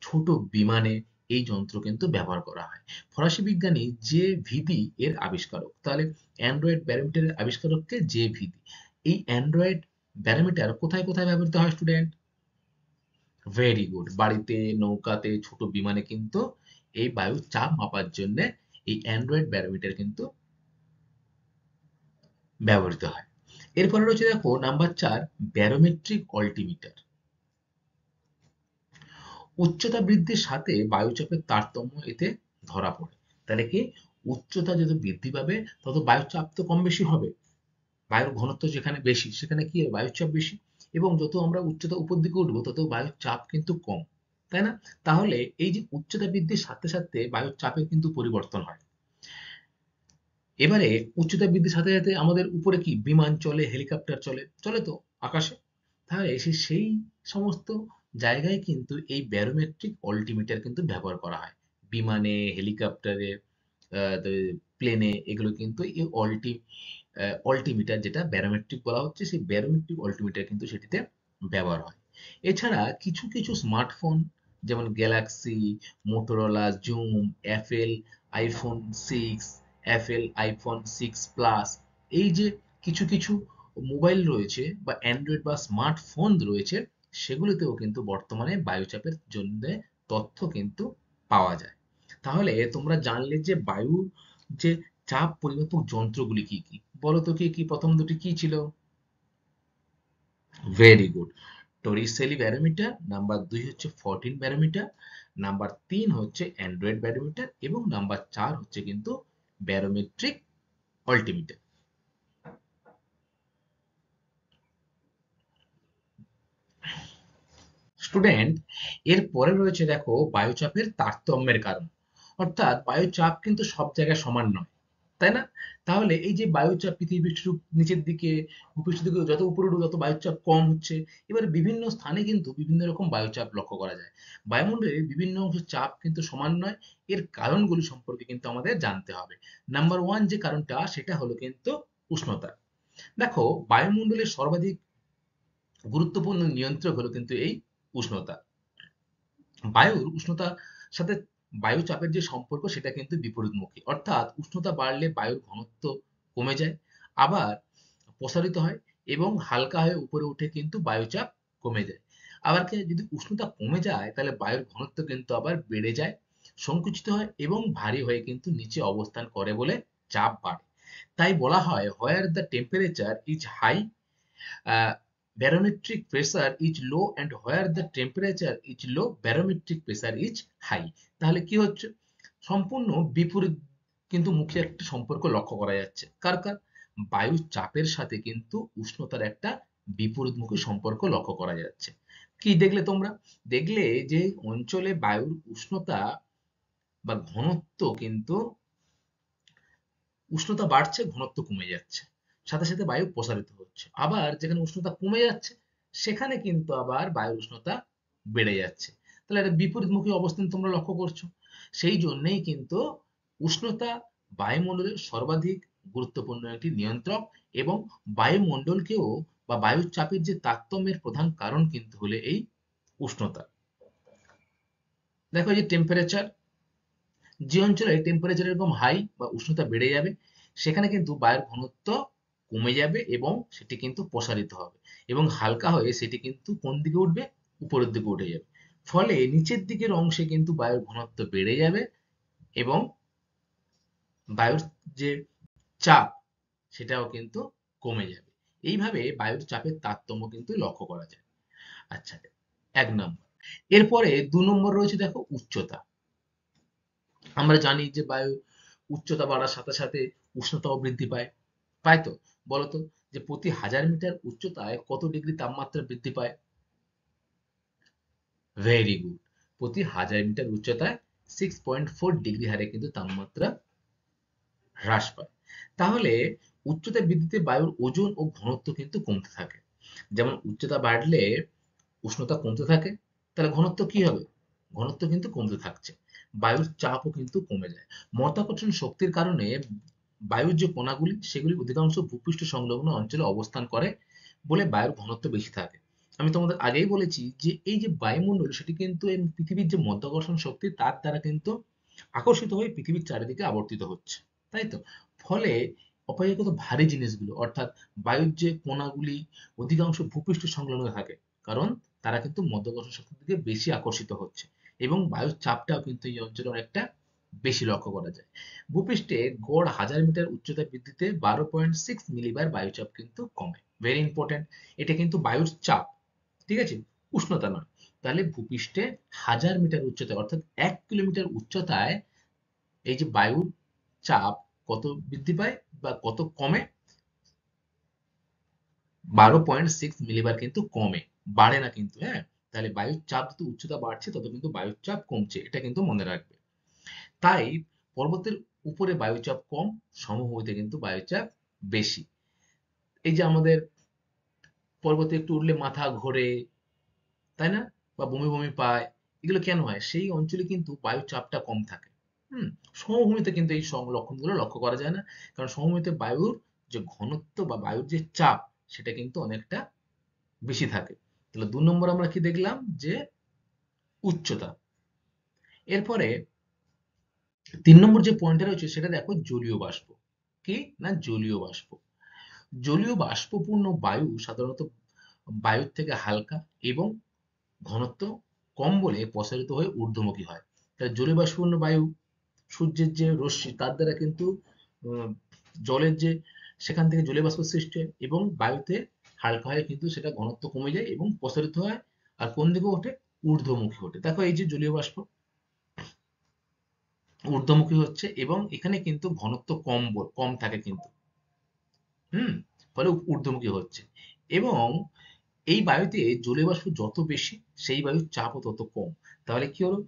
ছোট বিমানে এই যন্ত্র কিন্তু ব্যবহার করা হয়। ফরাসি বিজ্ঞানী জে ভিদি এর আবিষ্কারক। তাহলে অ্যান্ড্রয়েড ব্যারোমিটারের আবিষ্কারককে জে ভিদি। এই অ্যান্ড্রয়েড ব্যারোমিটার কোথায় কোথায় ব্যবহৃত হয় স্টুডেন্ট? Very good. বাড়িতে, নৌকাতে, ছোট বিমানে কিন্তু এই বায়ুর চাপ মাপার জন্য এই অ্যান্ড্রয়েড ব্যারোমিটার কিন্তু ব্যবহৃত হয়। এরপরে রয়েছে দেখো নাম্বার 4, ব্যারোমেট্রিক অল্টিমিটার। উচ্চতা বৃদ্ধির সাথে বায়ুচাপের তারতম্য এতে ধরা পড়ে। তাহলে কি, উচ্চতা যত বৃদ্ধি পাবে তত বায়ুচাপ তো কম বেশি হবে। বায়ুর ঘনত্ব যেখানে বেশি সেখানে কি হয়, বায়ুর চাপ বেশি। এবং যত আমরা উচ্চতা উপর দিকে উঠবো তত বায়ুর চাপ কিন্তু কম, তাই না? তাহলে এই যে উচ্চতা বৃদ্ধির সাথে সাথে বায়ুর চাপে কিন্তু পরিবর্তন হয়। এবারে উচ্চতা বৃদ্ধির সাথে সাথে আমাদের উপরে কি বিমান চলে, হেলিকপ্টার চলে, চলে তো আকাশে। তাহলে সেই সমস্ত জায়গায় কিন্তু এই ব্যারোমেট্রিক অল্টিমিটার কিন্তু ব্যবহার করা হয়। বিমানে, হেলিকপ্টারে, প্লেনে, এগুলো কিন্তু এই অল্টিমিটার, যেটা ব্যারোমেট্রিক বলা হচ্ছে, সেই ব্যারোমেট্রিক অল্টিমিটার কিন্তু সেটিতে ব্যবহার হয়। এছাড়া কিছু কিছু স্মার্টফোন, যেমন Galaxy, Motorola, zoom, Apple iPhone 6, Apple iPhone 6 plus, এই যে কিছু কিছু মোবাইল রয়েছে বা অ্যান্ড্রয়েড বা স্মার্টফোন রয়েছে, সেগুলোতেও কিন্তু বর্তমানে বায়ুচাপের জন্য তথ্য কিন্তু পাওয়া যায়। তাহলে তোমরা জানলে যে বায়ুর যে চাপ পরিমাপক যন্ত্রগুলি কি কি, বলো তো কি কি? প্রথম দুটি কি ছিল? Very good. Torricelli barometer, number 2 হচ্ছে ফরটিন ব্যারোমিটার, নাম্বার 3 হচ্ছে অ্যান্ড্রয়েড ব্যারোমিটার, এবং নাম্বার 4 হচ্ছে কিন্তু ব্যারোমেট্রিক অল্টিমিটার। স্টুডেন্ট, এর পরে রয়েছে দেখো বায়ুচাপের তারতম্যের কারণ। অর্থাৎ বায়ুচাপ কিন্তু সব জায়গায় সমান নয়, তাই না? তাহলে এই যে বায়ুচাপ পৃথিবীর নিচের দিকে, ভূপৃষ্ঠ দিকে যত উপরে উঠবে তত বায়ুচাপ কম হচ্ছে। এবারে বিভিন্ন স্থানে কিন্তু বিভিন্ন রকম বায়ুচাপ লক্ষ্য করা যায়। বায়ুমণ্ডলের বিভিন্ন অংশের চাপ কিন্তু সমান নয়। এর কারণগুলি সম্পর্কে কিন্তু আমাদের জানতে হবে। নাম্বার 1 যে কারণটা, সেটা হলো কিন্তু উষ্ণতা। দেখো, বায়ুমণ্ডলের সর্বাধিক গুরুত্বপূর্ণ নিয়ন্ত্রক হলো কিন্তু এই উষ্ণতা। বায়ুর উষ্ণতার সাথে বায়ু চাপের যে সম্পর্ক সেটা কিন্তু বিপরীতমুখী। অর্থাৎ উষ্ণতা বাড়লে বায়ুর ঘনত্ব কমে যায়, আবার প্রসারিত হয়, এবং হালকা হয়ে উপরে উঠে কিন্তু বায়ুচাপ কমে যায়। আবার কি, যদি উষ্ণতা কমে যায় তাহলে বায়ুর ঘনত্ব কিন্তু আবার বেড়ে যায়, সংকুচিত হয় এবং ভারী হয়ে কিন্তু নিচে অবস্থান করে বলে চাপ বাড়ে। তাই বলা হয়, where the temperature is high, barometric pressure is low, and where the temperature is low, barometric pressure is high। তাহলে কি হচ্ছে, সম্পূর্ণ বিপরীত কিন্তু মুখে একটা সম্পর্ক লক্ষ্য করা যাচ্ছে। কার কার? বায়ুর চাপের সাথে কিন্তু উষ্ণতার একটা বিপরীতমুখী সম্পর্ক লক্ষ্য করা যাচ্ছে। কি দেখলে তোমরা? দেখলে যে অঞ্চলে বায়ুর উষ্ণতা বা ঘনত্ব কিন্তু, উষ্ণতা বাড়ছে, ঘনত্ব কমে যাচ্ছে, সাথে সাথে বায়ু প্রসারিত হচ্ছে। আবার যেখানে উষ্ণতা কমে যাচ্ছে সেখানে কিন্তু আবার বায়ুর উষ্ণতা বেড়ে যাচ্ছে। তাহলে একটা বিপরীতমুখী অবস্থান তোমরা লক্ষ্য করছো। সেই জন্যেই কিন্তু উষ্ণতা বায়ুমণ্ডলের সর্বাধিক গুরুত্বপূর্ণ একটি নিয়ন্ত্রক, এবং বায়ুমণ্ডলকেও বা বায়ুর চাপের যে তারতম্যের প্রধান কারণ কিন্তু হলো এই উষ্ণতা। দেখো, এই যে টেম্পারেচার, যে অঞ্চলে টেম্পারেচার এরকম হাই বা উষ্ণতা বেড়ে যাবে, সেখানে কিন্তু বায়ুর ঘনত্ব কমে যাবে এবং সেটি কিন্তু প্রসারিত হবে, এবং হালকা হয়ে সেটি কিন্তু কোন দিকে উঠবে, উপরের দিকে উঠে যাবে। ফলে নিচের দিকের অংশে কিন্তু বায়ুর ঘনত্ব বেড়ে যাবে, এবং বায়ুর যে চাপ সেটাও কিন্তু কমে যাবে। এইভাবে বায়ুর চাপের তারতম্য কিন্তু লক্ষ্য করা যায়। আচ্ছা, 1 নম্বর। এরপরে 2 নম্বর রয়েছে দেখো উচ্চতা। আমরা জানি যে বায়ু উচ্চতা বাড়ার সাথে সাথে উষ্ণতাও বৃদ্ধি পায়, পায় তো? বলতো, যে প্রতি 1000 মিটার উচ্চতায় কত ডিগ্রি তাপমাত্রা বৃদ্ধি পায়? Very good. প্রতি 1000 মিটার উচ্চতায় 6.4 ডিগ্রি হারে কিন্তু তাপমাত্রা হ্রাস পায়। তাহলে উচ্চতা বৃদ্ধিতে বায়ুর ওজন ও ঘনত্ব কিন্তু কমতে থাকে। যেমন উচ্চতা বাড়লে উষ্ণতা কমতে থাকে, তাহলে ঘনত্ব কি হবে? ঘনত্ব কিন্তু কমতে থাকছে। বায়ুর চাপও কিন্তু কমে যায়। মহাকর্ষণ শক্তির কারণে বায়ুর যে কণাগুলি সেগুলি অধিকাংশ ভূপৃষ্ঠ সংলগ্ন অঞ্চলে অবস্থান করে বলে বায়ুর ঘনত্ব বেশি থাকে। আমি তোমাদের আগেই বলেছি যে এই যে বায়ুমণ্ডল সেটি কিন্তু এই পৃথিবীর যে মাধ্যাকর্ষণ শক্তি তার দ্বারা কিন্তু আকর্ষিত হয়ে পৃথিবীর চারিদিকে আবর্তিত হচ্ছে, তাই তো? ফলে অপেক্ষাকৃত ভারী জিনিসগুলো অর্থাৎ বায়ুর যে কণাগুলি অধিকাংশ ভূপৃষ্ঠ সংলগ্ন থাকে, কারণ তারা কিন্তু মাধ্যাকর্ষণ শক্তির দিকে বেশি আকর্ষিত হচ্ছে এবং বায়ুর চাপটাও কিন্তু এই অঞ্চলে অনেকটা বেশি লক্ষ্য করা যায়। ভূপৃষ্ঠে গড় 1000 মিটার উচ্চতা বৃদ্ধিতে 12.6 মিলিবার বায়ুচাপ কিন্তু কমে। ভেরি ইম্পর্টেন্ট, এটা কিন্তু বায়ুর চাপ, ঠিক আছে, উষ্ণতা নয়। তাহলে ভূপৃষ্ঠে 1000 মিটার উচ্চতায় অর্থাৎ 1 কিলোমিটার উচ্চতায় এই যে বায়ুর চাপ কত বৃদ্ধি পায় বা কত কমে, 12.6 মিলিবার কিন্তু কমে, বাড়ে না কিন্তু, হ্যাঁ। তাহলে বায়ুর চাপ যত উচ্চতা বাড়ছে তত কিন্তু বায়ুর চাপ কমছে, এটা কিন্তু মনে রাখবে। তাই পর্বতের উপরে বায়ুচাপ কম, সমভূমিতে কিন্তু বায়ুচাপ বেশি। এই যে আমাদের পর্বতে একটু উঠলে মাথা ঘোরে, তাই না? বা বমি বমি পায়, এগুলো কেন হয়? সেই অঞ্চলে কিন্তু বায়ুর চাপটা কম থাকে। হুম। সমভূমিতে কিন্তু এই লক্ষণগুলো লক্ষ্য করা যায় না, কারণ সমভূমিতে বায়ুর যে ঘনত্ব বা বায়ুর যে চাপ সেটা কিন্তু অনেকটা বেশি থাকে। তাহলে 2 নম্বর আমরা কি দেখলাম, যে উচ্চতা। এরপরে 3 নম্বর যে পয়েন্টটা রয়েছে সেটা দেখো, জলীয় বাষ্প। কি না, জলীয় বাষ্প। জলীয় বাষ্পপূর্ণ বায়ু সাধারণত বায়ুর থেকে হালকা এবং ঘনত্ব কম বলে প্রসারিত হয়ে ঊর্ধ্বমুখী হয়। তাই জলীয় বাষ্পপূর্ণ বায়ু সূর্যের যে রশ্মি তার দ্বারা কিন্তু আহ, জলের যে সেখান থেকে জলীয় বাষ্প সৃষ্টি হয় এবং বায়ুতে হালকা হয়ে কিন্তু সেটা ঘনত্ব কমে যায় এবং প্রসারিত হয়। আর কোন দিকে ওঠে? ঊর্ধ্বমুখী ওঠে। দেখো এই যে জলীয় বাষ্প ঊর্ধ্বমুখী হচ্ছে এবং এখানে কিন্তু ঘনত্ব কম থাকে কিন্তু, হুম, ফলে ঊর্ধ্বমুখী হচ্ছে। এবং এই বায়ুতে জলীয় বাষ্প যত বেশি সেই বায়ুর চাপও তত কম। তাহলে কি হলো,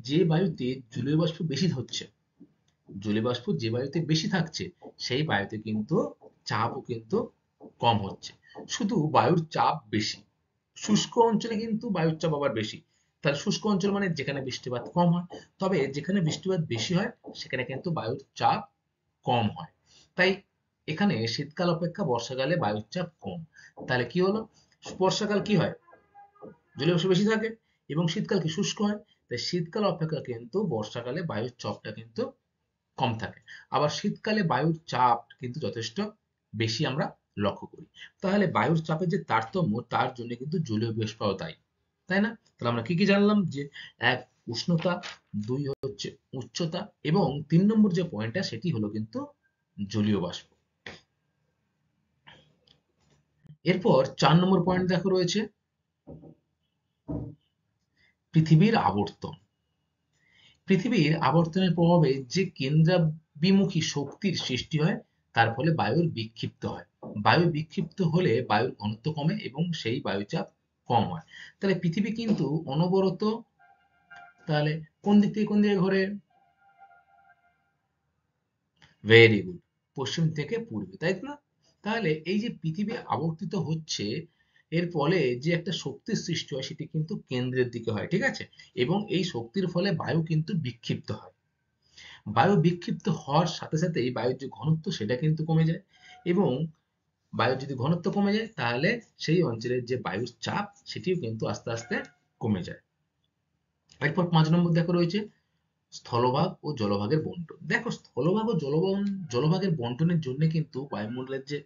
যে বায়ুতে জলীয় বাষ্প বেশি হচ্ছে, জলীয় বাষ্প যে বায়ুতে বেশি থাকছে সেই বায়ুতে কিন্তু চাপও কিন্তু কম হচ্ছে। শুধু বায়ুর চাপ বেশি, শুষ্ক অঞ্চলে কিন্তু বায়ুর চাপ আবার বেশি। তাহলে শুষ্ক অঞ্চল মানে যেখানে বৃষ্টিপাত কম হয়, তবে যেখানে বৃষ্টিপাত বেশি হয় সেখানে কিন্তু বায়ুর চাপ কম হয়। তাই এখানে শীতকাল অপেক্ষা বর্ষাকালে বায়ুর চাপ কম। তাহলে কি হলো, বর্ষাকাল কি হয়, জলীয় বাষ্প বেশি থাকে এবং শীতকাল কি শুষ্ক হয়। তাই শীতকাল অপেক্ষা কিন্তু বর্ষাকালে বায়ুর চাপটা কিন্তু কম থাকে। আবার শীতকালে বায়ুর চাপ কিন্তু যথেষ্ট বেশি আমরা লক্ষ্য করি। তাহলে বায়ুর চাপের যে তারতম্য তার জন্য কিন্তু জলীয় বাষ্পও দায়ী, তাই না? তাহলে আমরা কি কি জানলাম, যে এক, উষ্ণতা, দুই হচ্ছে উচ্চতা, এবং 3 নম্বর যে পয়েন্টটা সেটি হলো কিন্তু জলীয় বাষ্প। এরপর 4 নম্বর পয়েন্ট দেখো রয়েছে পৃথিবীর আবর্তন। পৃথিবীর আবর্তনের প্রভাবে যে কেন্দ্রাভিমুখী শক্তির সৃষ্টি হয় তার ফলে বায়ুর বিক্ষিপ্ত হয়। বায়ু বিক্ষিপ্ত হলে বায়ুর ঘনত্ব কমে এবং সেই বায়ুচাপ কম হয়। তাহলে পৃথিবী কিন্তু অনবরত, তাহলে কোন দিক থেকে কোন দিকে ঘোরে? ভেরি গুড, পশ্চিম থেকে পূর্বে, তাই না? তাহলে এই যে পৃথিবী আবর্তিত হচ্ছে, এর ফলে যে একটা শক্তির সৃষ্টি হয় সেটি কিন্তু কেন্দ্রের দিকে হয়, ঠিক আছে? এবং এই শক্তির ফলে বায়ু কিন্তু বিক্ষিপ্ত হয়। বায়ু বিক্ষিপ্ত হওয়ার সাথে সাথেই বায়ুর যে ঘনত্ব সেটা কিন্তু কমে যায় এবং বায়ুর যদি ঘনত্ব কমে যায় তাহলে সেই অঞ্চলের যে বায়ুর চাপ সেটিও কিন্তু আস্তে আস্তে কমে যায়। এরপর 5 নম্বর দেখো রয়েছে স্থলভাগ ও জলভাগের বন্টন। দেখো স্থলভাগ ও জলভাগের বন্টনের জন্য কিন্তু বায়ুমণ্ডলের যে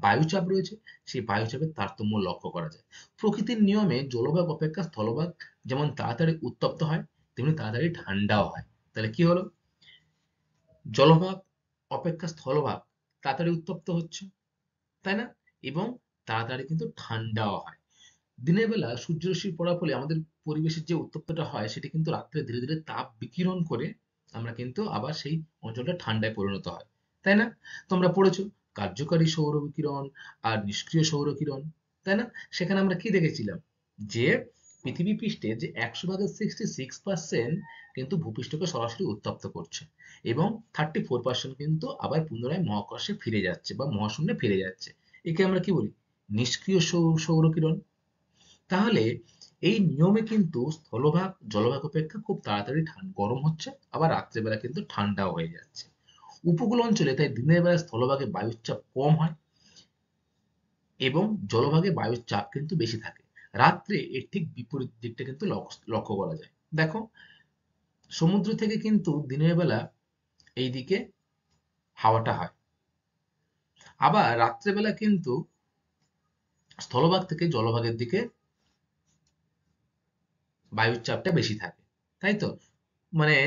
বায়ুচাপ রয়েছে সেই বায়ুচাপের তারতম্য লক্ষ্য করা যায়। প্রকৃতির নিয়মে জলভাগ অপেক্ষা স্থলভাগ যেমন তাড়াতাড়ি উত্তপ্ত হয় তেমনি তাড়াতাড়ি ঠান্ডাও হয়। তাহলে কি হলো, জলভাগ অপেক্ষা স্থলভাগ তাড়াতাড়ি উত্তপ্ত হচ্ছে, তাই না? এবং তাড়াতাড়ি কিন্তু ঠান্ডাও হয়। দিনের বেলা সূর্যরশ্মি পড়ার ফলে আমাদের পরিবেশের যে উত্তপ্তটা হয় সেটি কিন্তু রাত্রে ধীরে ধীরে তাপ বিকিরণ করে আমরা কিন্তু আবার সেই অঞ্চলটা ঠান্ডায় পরিণত হয়, তাই না? তোমরা পড়েছো কার্যকারী সৌর বিকিরণ আর নিষ্ক্রিয় সৌর কিরণ, তাই না? সেখানে আমরা কি দেখেছিলাম, যে পৃথিবী পৃষ্ঠে যে 100 ভাগের 66% কিন্তু ভূপৃষ্ঠকে সরাসরি উত্তপ্ত করছে এবং 34% কিন্তু আবার পুনরায় মহাকর্ষে ফিরে যাচ্ছে বা মহাশূন্যে ফিরে যাচ্ছে। একে আমরা কি বলি, নিষ্ক্রিয় সৌরকিরণ। তাহলে এই নিয়মে কিন্তু স্থলভাগ জলভাগ অপেক্ষা খুব তাড়াতাড়ি গরম হচ্ছে, আবার রাত্রেবেলা কিন্তু ঠান্ডাও হয়ে যাচ্ছে। উপকূল অঞ্চলে তাই দিনের বেলা স্থলভাগে বায়ুর চাপ কম হয় এবং জলভাগে বায়ুর চাপ কিন্তু বেশি থাকে। রাত্রে এর ঠিক বিপরীত দিকটা কিন্তু লক্ষ্য করা যায়। দেখো, সমুদ্র থেকে কিন্তু দিনের বেলা এই দিকে হাওয়াটা হয়, আবার রাত্রেবেলা কিন্তু স্থলভাগ থেকে জলভাগের দিকে বায়ুর চাপটা বেশি থাকে, তাই তো? মানে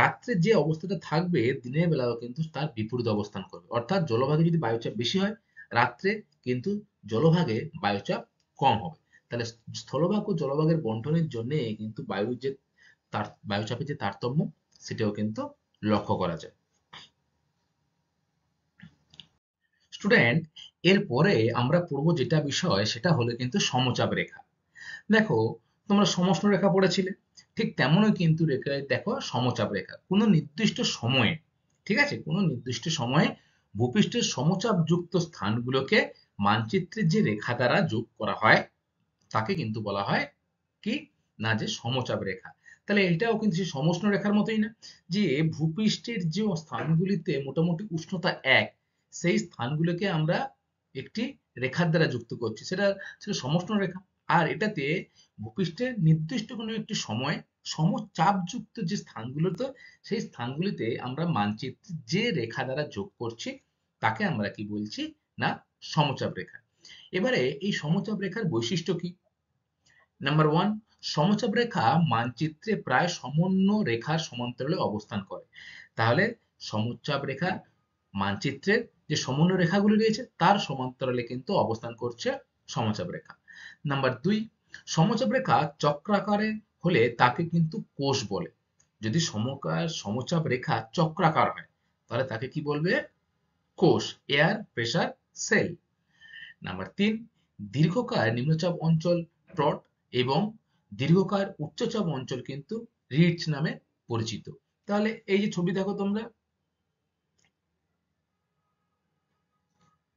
রাত্রে যে অবস্থাটা থাকবে দিনের বেলাও কিন্তু তার বিপরীত অবস্থান করবে, অর্থাৎ জলভাগে যদি বায়ুচাপ বেশি হয়, রাত্রে কিন্তু জলভাগে বায়ুচাপ কম হবে। তাহলে স্থলভাগ ও জলভাগের বন্টনের জন্য কিন্তু বায়ুর যে তার বায়ুচাপের যে তারতম্য, সেটাও কিন্তু লক্ষ্য করা যায়। স্টুডেন্ট, এরপরে আমরা পড়বো যেটা বিষয়, সেটা হলো কিন্তু সমচাপ রেখা। দেখো, তোমরা সমষ্ণ রেখা পড়েছিলে, ঠিক তেমনই কিন্তু রেখায় দেখো সমচাপ রেখা কোনো নির্দিষ্ট সময়ে, ঠিক আছে, কোনো নির্দিষ্ট সময়ে ভূপৃষ্ঠের সমচাপ যুক্ত স্থানগুলোকে মানচিত্রের যে রেখা দ্বারা যোগ করা হয়, তাকে কিন্তু বলা হয় কি না, যে সমচাপ রেখা। তাহলে এটাও কিন্তু সেই সমষ্ণ রেখার মতোই না, যে ভূপৃষ্ঠের যে স্থানগুলিতে মোটামুটি উষ্ণতা এক, সেই স্থানগুলোকে আমরা একটি রেখার দ্বারা যুক্ত করছি, সেটা ছিল সমষ্ণ রেখা। আর এটাতে ভূপৃষ্ঠের নির্দিষ্ট কোনো একটি সময় সমচাপযুক্ত যে স্থানগুলোতে, সেই স্থানগুলিতে আমরা মানচিত্রে যে রেখা দ্বারা যোগ করছি, তাকে আমরা কি বলছি না, সমচাপ রেখা। এবারে এই সমচাপ রেখার বৈশিষ্ট্য কি? নাম্বার ওয়ান, সমচাপ রেখা মানচিত্রে প্রায় সমন্ব রেখার সমান্তরালে অবস্থান করে। তাহলে সমচাপ রেখা মানচিত্রের যে সমন্বয় রেখাগুলি রয়েছে তার সমান্তরালে কিন্তু অবস্থান করছে সমচাপ রেখা। নাম্বার দুই, সমচাপ রেখা চক্রাকারে হলে তাকে কিন্তু কোষ বলে। যদি সমচাপ রেখা চক্রাকার হয়, তাহলে তাকে কি বলবে? কোষ, এয়ার প্রেসার সেল। নাম্বার তিন, দীর্ঘকায় নিম্নচাপ অঞ্চল ট্রট এবং দীর্ঘকায় উচ্চচাপ অঞ্চল কিন্তু রিডস নামে পরিচিত। তাহলে এই যে ছবি দেখো তোমরা,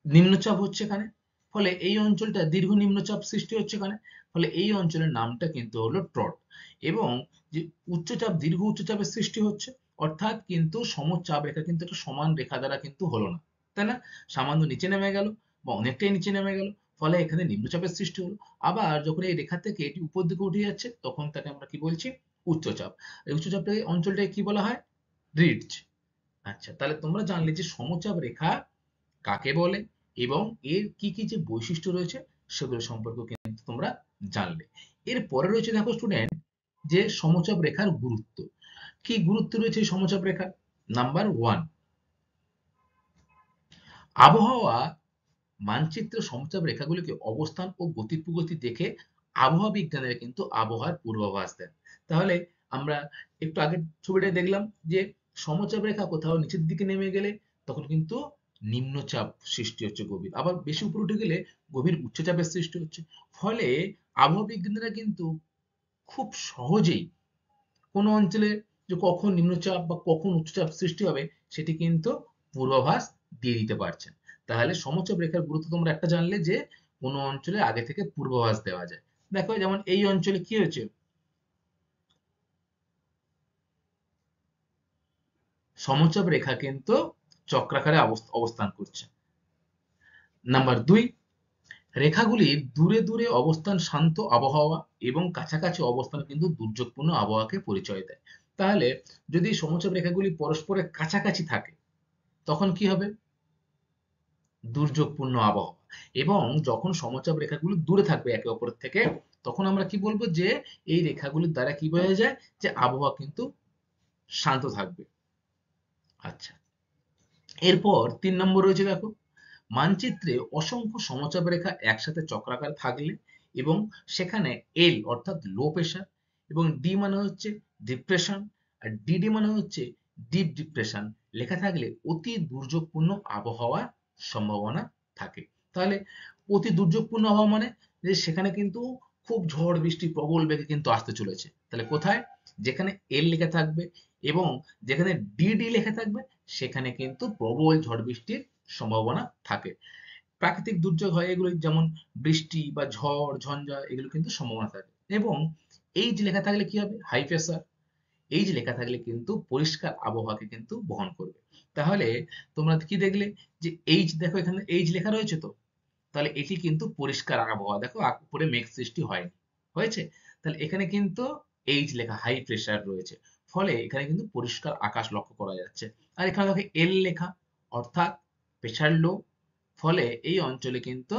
নিম্নচাপ হচ্ছে এখানে, ফলে এই অঞ্চলটা দীর্ঘ নিম্নচাপ সৃষ্টি হচ্ছে এখানে, ফলে এই অঞ্চলের নামটা কিন্তু হলো ট্রট। এবং যে উচ্চচাপ, দীর্ঘ উচ্চচাপের সৃষ্টি হচ্ছে, অর্থাৎ কিন্তু সমচাপ রেখা কিন্তু একটা সমান রেখা দ্বারা কিন্তু হলো না, তাই না? সামান্য নিচে নেমে গেল বা অনেকটাই নিচে নেমে গেল, ফলে এখানে নিম্নচাপের সৃষ্টি হলো। আবার যখন এই রেখা থেকে এটি উপর দিকে উঠে যাচ্ছে, তখন তাকে আমরা কি বলছি? উচ্চচাপ। এই উচ্চচাপটাকে অঞ্চলটাকে কি বলা হয়? রিডজ। আচ্ছা, তাহলে তোমরা জানলে যে সমচাপ রেখা কাকে বলে এবং এর কি কি যে বৈশিষ্ট্য রয়েছে সেগুলো সম্পর্কে কিন্তু তোমরা জানলে। এর পরে রয়েছে দেখো স্টুডেন্ট, যে সমচাপ রেখার গুরুত্ব। কি গুরুত্ব রয়েছে এই সমচাপ রেখার? নাম্বার ওয়ান, আবহাওয়া মানচিত্র সমচাপ রেখাগুলিকে অবস্থান ও গতি প্রগতি দেখে আবহাওয়া বিজ্ঞানীরা কিন্তু আবহাওয়ার পূর্বাভাস দেন। তাহলে আমরা একটু আগের ছবিটায় দেখলাম যে সমচাপ রেখা কোথাও নিচের দিকে নেমে গেলে তখন কিন্তু নিম্নচাপ সৃষ্টি হচ্ছে গভীর, আবার বেশি উপরে উঠে গেলে গভীর উচ্চচাপের সৃষ্টি হচ্ছে। ফলে আবহাওয়া বিজ্ঞানীরা কিন্তু খুব সহজেই কোনো অঞ্চলে যে কখন নিম্নচাপ বা কখন উচ্চচাপ সৃষ্টি হবে সেটি কিন্তু পূর্বাভাস দিয়ে দিতে পারছেন। তাহলে সমচাপ রেখার গুরুত্ব তোমরা একটা জানলে, যে কোনো অঞ্চলে আগে থেকে পূর্বাভাস দেওয়া যায়। দেখো, যেমন এই অঞ্চলে কি হয়েছে, সমচাপ রেখা কিন্তু চক্রাকারে অবস্থান করছে। নাম্বার দুই, রেখাগুলির দূরে দূরে অবস্থান শান্ত আবহাওয়া এবং কাছাকাছি অবস্থান কিন্তু দুর্যোগপূর্ণ আবহাওয়াকে পরিচয় দেয়। তাহলে যদি সমচাপ রেখাগুলি পরস্পরের কাছাকাছি থাকে, তখন কি হবে? দুর্যোগপূর্ণ আবহাওয়া। এবং যখন সমচাপ রেখাগুলো দূরে থাকবে একে অপরের থেকে, তখন আমরা কি বলবো? যে এই রেখাগুলির দ্বারা কি বোঝা যায়? যে আবহাওয়া কিন্তু শান্ত থাকবে। আচ্ছা, এরপর ৩ নম্বর রয়েছে দেখো, মানচিত্রে অসংখ্য সমচাপ রেখা একসাথে চক্রাকারে থাকলে এবং সেখানে এল অর্থাৎ লো প্রেশার এবং ডি মানে হচ্ছে ডিপ্রেশন আর ডিডি মানে হচ্ছে ডিপ ডিপ্রেশন লেখা থাকলে অতি দুর্যোগপূর্ণ আবহাওয়ার সম্ভাবনা থাকে। তাহলে অতি দুর্যোগপূর্ণ আবহাওয়া মানে যে সেখানে কিন্তু খুব ঝড় বৃষ্টি প্রবল বেগে কিন্তু আসতে চলেছে। তাহলে কোথায়? যেখানে এল লেখা থাকবে এবং যেখানে ডিডি লেখা থাকবে, সেখানে কিন্তু প্রবল ঝড় বৃষ্টির সম্ভাবনা থাকে। প্রাকৃতিক দুর্যোগ হয় এগুলো, যেমন বৃষ্টি বা ঝড় ঝঞ্ঝা, এগুলো কিন্তু সম্ভাবনা থাকে। এবং এইচ লেখা থাকলে কি হবে? High pressure. এইচ লেখা থাকলে কিন্তু পরিষ্কার আবহাওয়াকে কিন্তু বহন করবে। তাহলে তোমরা কি দেখলে? যে এইচ, দেখো এখানে এইচ লেখা রয়েছে তো, তাহলে এটি কিন্তু পরিষ্কার আবহাওয়া। দেখো উপরে মেঘ সৃষ্টি হয়নি, হয়েছে? তাহলে এখানে কিন্তু এইচ লেখা, হাই প্রেসার রয়েছে, ফলে এখানে কিন্তু পরিষ্কার আকাশ লক্ষ্য করা যাচ্ছে। আর এখানে দেখো এল লেখা, অর্থাৎ প্রেসার লো, ফলে এই অঞ্চলে কিন্তু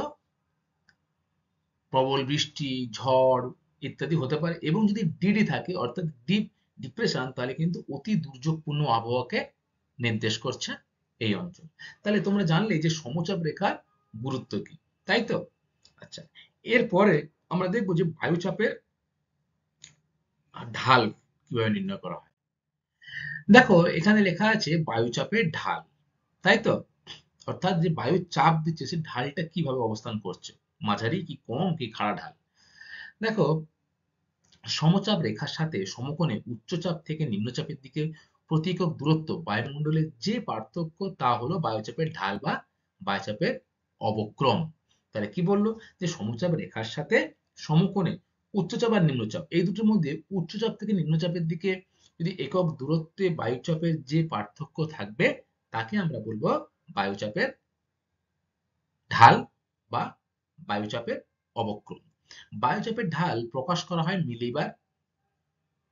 প্রবল বৃষ্টি, ঝড় ইত্যাদি হতে পারে। এবং যদি ডিডি থাকে অর্থাৎ ডিপ ডিপ্রেশন, তাহলে কিন্তু অতি দুর্যোগপূর্ণ আবহাওয়াকে নির্দেশ করছে এই অঞ্চল। তাহলে তোমরা জানলে যে সমচাপ রেখার গুরুত্ব কি, তাই তো? আচ্ছা, এরপরে আমরা দেখবো যে বায়ুচাপের ঢাল কিভাবে নির্ণয় করা হয়। দেখো এখানে লেখা আছে বায়ুচাপের ঢাল, তাই তো? অর্থাৎ যে বায়ু চাপ দিচ্ছে সে ঢালটা কিভাবে অবস্থান করছে, মাঝারি কি কম কি খাড়া ঢাল। দেখো সমচাপ রেখার সাথে সমকোণে উচ্চচাপ থেকে নিম্নচাপের দিকে প্রতি একক দূরত্ব বায়ুমণ্ডলের যে পার্থক্য তা হলো বায়ুচাপের ঢাল বা বায়ুচাপের অবক্রম। তাহলে কি বললো, যে সমচাপ রেখার সাথে সমকোণে উচ্চচাপ আর নিম্নচাপ এই দুটোর মধ্যে উচ্চচাপ থেকে নিম্নচাপের দিকে যদি একক দূরত্বে বায়ুচাপের যে পার্থক্য থাকবে তাকে আমরা বলবো বায়ুচাপের ঢাল বা বায়ুচাপের অবক্রম। বায়ুচাপের ঢাল প্রকাশ করা হয় মিলিবার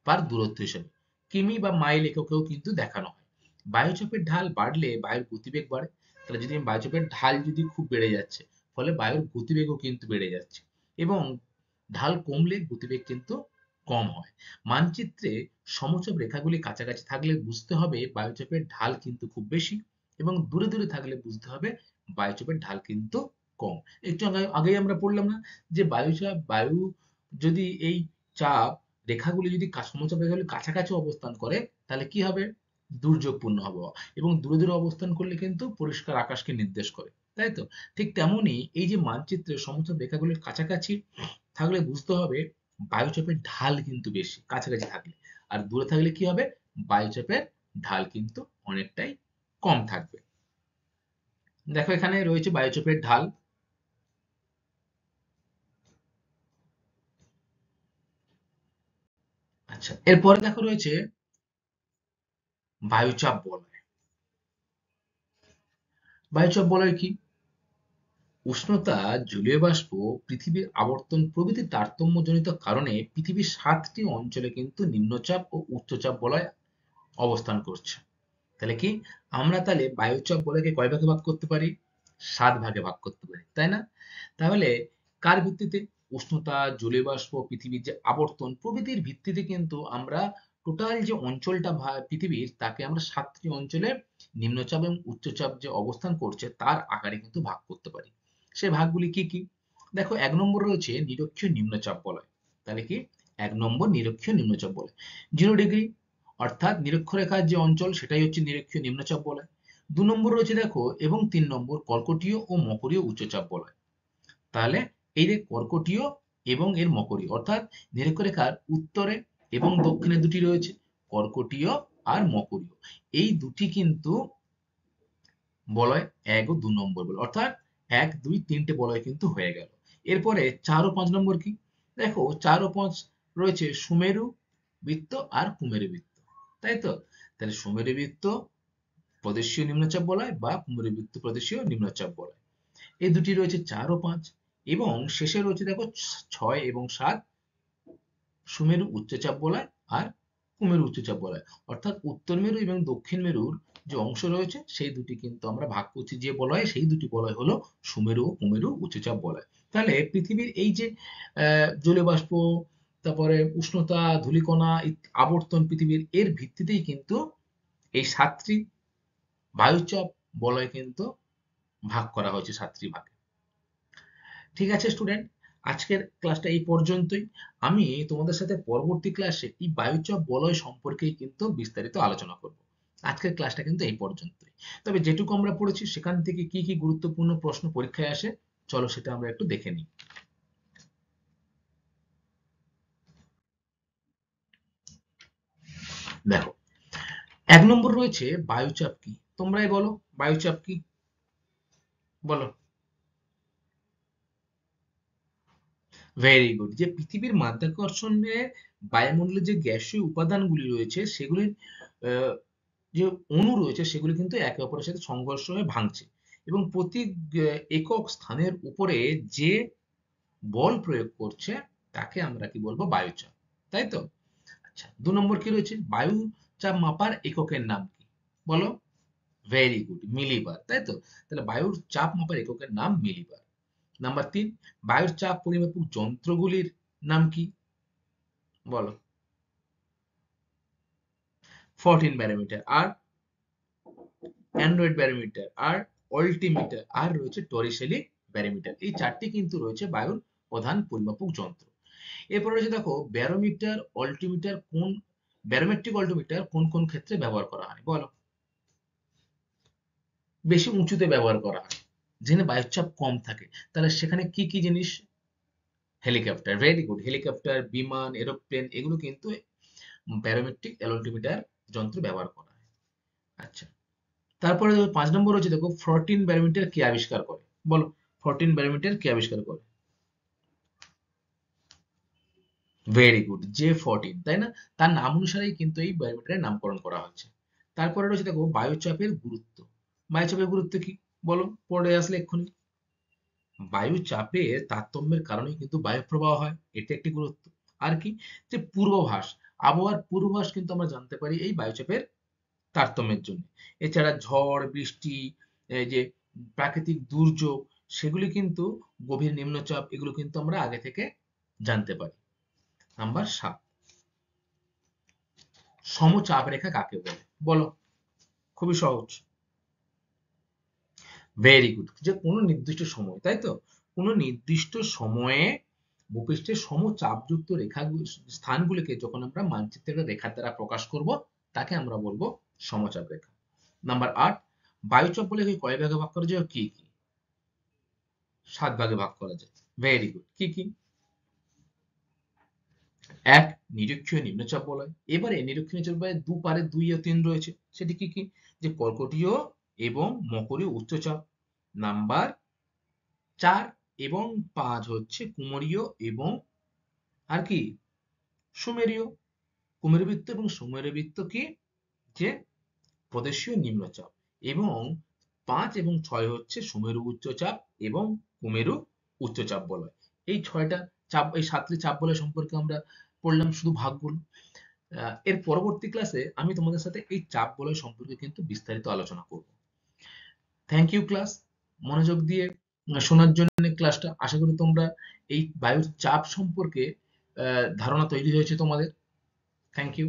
পার দূরত্ব হিসেবে, কিমি বা মাইল এককেও কিন্তু দেখানো হয়। বায়ুচাপের ঢাল বাড়লে বায়ুর গতিবেগ বাড়ে। তাহলে যদি বায়ুচাপের ঢাল যদি খুব বেড়ে যাচ্ছে, ফলে বায়ুর গতিবেগও কিন্তু বেড়ে যাচ্ছে, এবং ঢাল কমলে গতিবেগ কিন্তু কম হয়। মানচিত্রে সমচাপ রেখাগুলি কাছাকাছি থাকলে বুঝতে হবে বায়ুচাপের ঢাল কিন্তু খুব বেশি, এবং দূরে দূরে থাকলে বুঝতে হবে বায়ুচাপের ঢাল কিন্তু কম। একটু আগেই আমরা পড়লাম না, যে বায়ু যদি এই চাপ রেখাগুলি যদি সমচাপ রেখাগুলি কাছাকাছি অবস্থান করে তাহলে কি হবে, দুর্যোগপূর্ণ আবহাওয়া, এবং দূরে দূরে অবস্থান করলে কিন্তু পরিষ্কার আকাশকে নির্দেশ করে, তাই তো? ঠিক তেমনই এই যে মানচিত্রে সমচাপ রেখাগুলির কাছাকাছি থাকলে বুঝতে হবে বায়ুচাপের ঢাল কিন্তু বেশি কাছাকাছি থাকলে, আর দূরে থাকলে কি হবে, বায়ুচাপের ঢাল কিন্তু অনেকটাই কম থাকবে। দেখো এখানে রয়েছে বায়ুচাপের ঢাল। আচ্ছা, এরপরে দেখো রয়েছে বায়ুচাপ বলয়। বায়ুচাপ বলয় কি? উষ্ণতা, জলীয় বাষ্প, পৃথিবীর আবর্তন প্রভৃতি তারতম্যজনিত কারণে পৃথিবীর ৭টি অঞ্চলে কিন্তু নিম্নচাপ ও উচ্চচাপ বলয় অবস্থান করছে। তাহলে কি, আমরা তাহলে বায়ুচাপ বলয়কে কয় ভাগে ভাগ করতে পারি? ৭ ভাগে ভাগ করতে পারি, তাই না? তাহলে কার ভিত্তিতে? উষ্ণতা, জলীয় বাষ্প, পৃথিবীর যে আবর্তন প্রভৃতির ভিত্তিতে কিন্তু আমরা টোটাল যে অঞ্চলটা পৃথিবীর তাকে আমরা ৭টি অঞ্চলে নিম্নচাপ এবং উচ্চচাপ যে অবস্থান করছে তার আকারে কিন্তু ভাগ করতে পারি। সে ভাগগুলি কি কি? দেখো ১ নম্বর রয়েছে নিরক্ষীয় নিম্নচাপ বলয়। তাহলে কি, ১ নম্বর নিরক্ষীয় নিম্নচাপ বলয়, 0 ডিগ্রি, অর্থাৎ নিরক্ষরেখার যে অঞ্চল সেটাই হচ্ছে নিরক্ষীয় নিম্নচাপ বলয়। ২ নম্বর রয়েছে দেখো, এবং ৩ নম্বর কর্কটীয় ও মকরীয় উচ্চচাপ বলয়। তাহলে এই যে কর্কটীয় এবং এর মকরীয়, অর্থাৎ নিরক্ষরেখার উত্তরে এবং দক্ষিণে দুটি রয়েছে, কর্কটীয় আর মকরীয়, এই দুটি কিন্তু বলয় ১ ও ২ নম্বর বলয়, অর্থাৎ ১, ২, ৩টে বলয় কিন্তু হয়ে গেল। এরপরে ৪ ও ৫ নম্বর কি? দেখো ৪ ও ৫ রয়েছে সুমেরু বৃত্ত আর কুমেরু বৃত্ত, তাই তো? তাহলে সুমেরু বৃত্ত প্রদেশীয় নিম্নচাপ বলয় বা কুমেরু বৃত্ত প্রদেশীয় নিম্নচাপ বলয়, এই দুটি রয়েছে ৪ ও ৫। এবং শেষে রয়েছে দেখো ৬ এবং ৭ সুমেরু উচ্চচাপ বলয় আর কুমেরু উচ্চচাপ বলয়, অর্থাৎ উত্তর মেরু এবং দক্ষিণ মেরুর যে অংশ রয়েছে সেই দুটি কিন্তু আমরা ভাগ করছি যে বলয়, সেই দুটি বলয় হলো সুমেরু ও কুমেরু উচ্চচাপ বলয়। তাহলে পৃথিবীর এই যে জলীয় বাষ্প, তারপরে উষ্ণতা, ধূলিকণা, আবর্তন পৃথিবীর, এর ভিত্তিতেই কিন্তু এই ৭টি বায়ুচাপ বলয় কিন্তু ভাগ করা হয়েছে ৭টি ভাগে। ঠিক আছে স্টুডেন্ট, আজকের ক্লাসটা এই পর্যন্তই। আমি তোমাদের সাথে পরবর্তী ক্লাসে এই বায়ুচাপ বলয় সম্পর্কেই কিন্তু বিস্তারিত আলোচনা করব। আজকের ক্লাসটা কিন্তু এই পর্যন্তই। তবে যেটুকু আমরা পড়েছি সেখান থেকে কি কি গুরুত্বপূর্ণ প্রশ্ন পরীক্ষায় আসে, চলো সেটা আমরা একটু দেখে নিই। দেখো ১ নম্বর রয়েছে বায়ুচাপ কি? তোমরাই বলো বায়ুচাপ কি? বলো। Very good. যে পৃথিবীর মাধ্যাকর্ষণে বায়ুমণ্ডলে যে গ্যাসীয় উপাদানগুলি রয়েছে সেগুলির আহ, যে অণু রয়েছে সেগুলি কিন্তু একে অপরের সাথে সংঘর্ষ হয়ে ভাঙছে, এবং প্রতি একক স্থানের উপরে যে বল প্রয়োগ করছে তাকে আমরা কি বলবো? বায়ুচাপ, তাই তো? আচ্ছা, 2 নম্বর কি রয়েছে? বায়ু চাপ মাপার এককের নাম কি? বলো। ভেরি গুড, মিলিবার, তাই তো? তাহলে বায়ুর চাপ মাপার এককের নাম মিলিবার। নাম্বার 3, বায়ুর চাপ পরিমাপক যন্ত্রগুলির নাম কি? বলো। 14 ব্যারোমিটার, আর অ্যান্ড্রয়েড ব্যারোমিটার, আর অল্টিমিটার, আর রয়েছে টরিশেলি ব্যারোমিটার। এই চারটি কিন্তু রয়েছে বায়ুর প্রধান পরিমাপক যন্ত্র। এরপরে রয়েছে দেখো ব্যারোমিটার, অল্টিমিটার কোন ব্যারোমেট্রিক অল্টিমিটার কোন কোন ক্ষেত্রে ব্যবহার করা হয়? বলো। বেশি উঁচুতে ব্যবহার করা হয়, যেখানে বায়ুর চাপ কম থাকে। তাহলে সেখানে কি কি জিনিস? Helicopter, very good. হেলিকপ্টার, বিমান, এরোপ্লেন, এগুলো কিন্তু ব্যারোমেট্রিক অ্যালটিমিটার যন্ত্র ব্যবহার করা হয়। আচ্ছা, তারপরে 5 নম্বর হচ্ছে দেখো 14 ব্যারোমিটার কে আবিষ্কার করে? বলো। 14 ব্যারোমিটার কে আবিষ্কার করে? ভেরি গুড, J14, তাই না? তার নাম অনুসারেই কিন্তু এই ব্যারোমিটারের নামকরণ করা হয়েছে। তারপরে রয়েছে দেখো বায়ুচাপের গুরুত্ব। বায়ুচাপের গুরুত্ব কি? বলো, পড়ে আসলে এক্ষুনি। বায়ুচাপের তারতম্যের কারণেই কিন্তু বায়ু প্রবাহ হয়, এটা একটি গুরুত্ব। আর কি? যে পূর্বাভাস, আবহাওয়ার পূর্বাভাস কিন্তু আমরা জানতে পারি এই বায়ুচাপের তারতম্যের জন্য। এছাড়া ঝড়, বৃষ্টি, এই যে প্রাকৃতিক দুর্যোগ, সেগুলি কিন্তু গভীর নিম্নচাপ, এগুলো কিন্তু আমরা আগে থেকে জানতে পারি। নাম্বার 7, সমচাপ রেখা কাকে বলে? বলো। খুবই সহজ। ভেরি গুড, যে কোনো নির্দিষ্ট সময়, তাই তো? কোনো নির্দিষ্ট সময়ে ভূপৃষ্ঠের সমচাপযুক্ত রেখা স্থানগুলিকে যখন আমরা মানচিত্রের রেখার দ্বারা প্রকাশ করব, তাকে আমরা বলবো সমচাপ রেখা। নাম্বার 8, বায়ুচাপ বলে কয় ভাগে ভাগ করা যায়? কি কি? 7 ভাগে ভাগ করা যায়। ভেরি গুড, কি কি? এক, নিরক্ষীয় নিম্নচাপ বলয়। এবারে নিরক্ষীয় নিম্নচাপ বলয়ে দুপারে 2 ও 3 রয়েছে, সেটি কি কি? যে কর্কটীয় এবং মকরীয় উচ্চচাপ। নাম্বার 4 এবং 5 হচ্ছে কুমরীয় এবং আর কি? সুমেরীয়। কুমেরুবৃত্ত এবং সুমেরুবৃত্ত কি? যে প্রদেশীয় নিম্নচাপ। এবং 5 এবং 6 হচ্ছে সুমেরু উচ্চচাপ এবং কুমেরু উচ্চচাপ বলয়। এই 6টা চাপ, এই 7টি চাপ বলয় সম্পর্কে আমরা পড়লাম শুধু ভাগগুলো। এর পরবর্তী ক্লাসে আমি তোমাদের সাথে এই চাপ বলয় সম্পর্কে কিন্তু বিস্তারিত আলোচনা করব। থ্যাংক ইউ ক্লাস, মনোযোগ দিয়ে শোনার জন্য ক্লাসটা। আশা করি তোমরা এই বায়ুর চাপ সম্পর্কে ধারণা তৈরি হয়েছে তোমাদের। Thank you.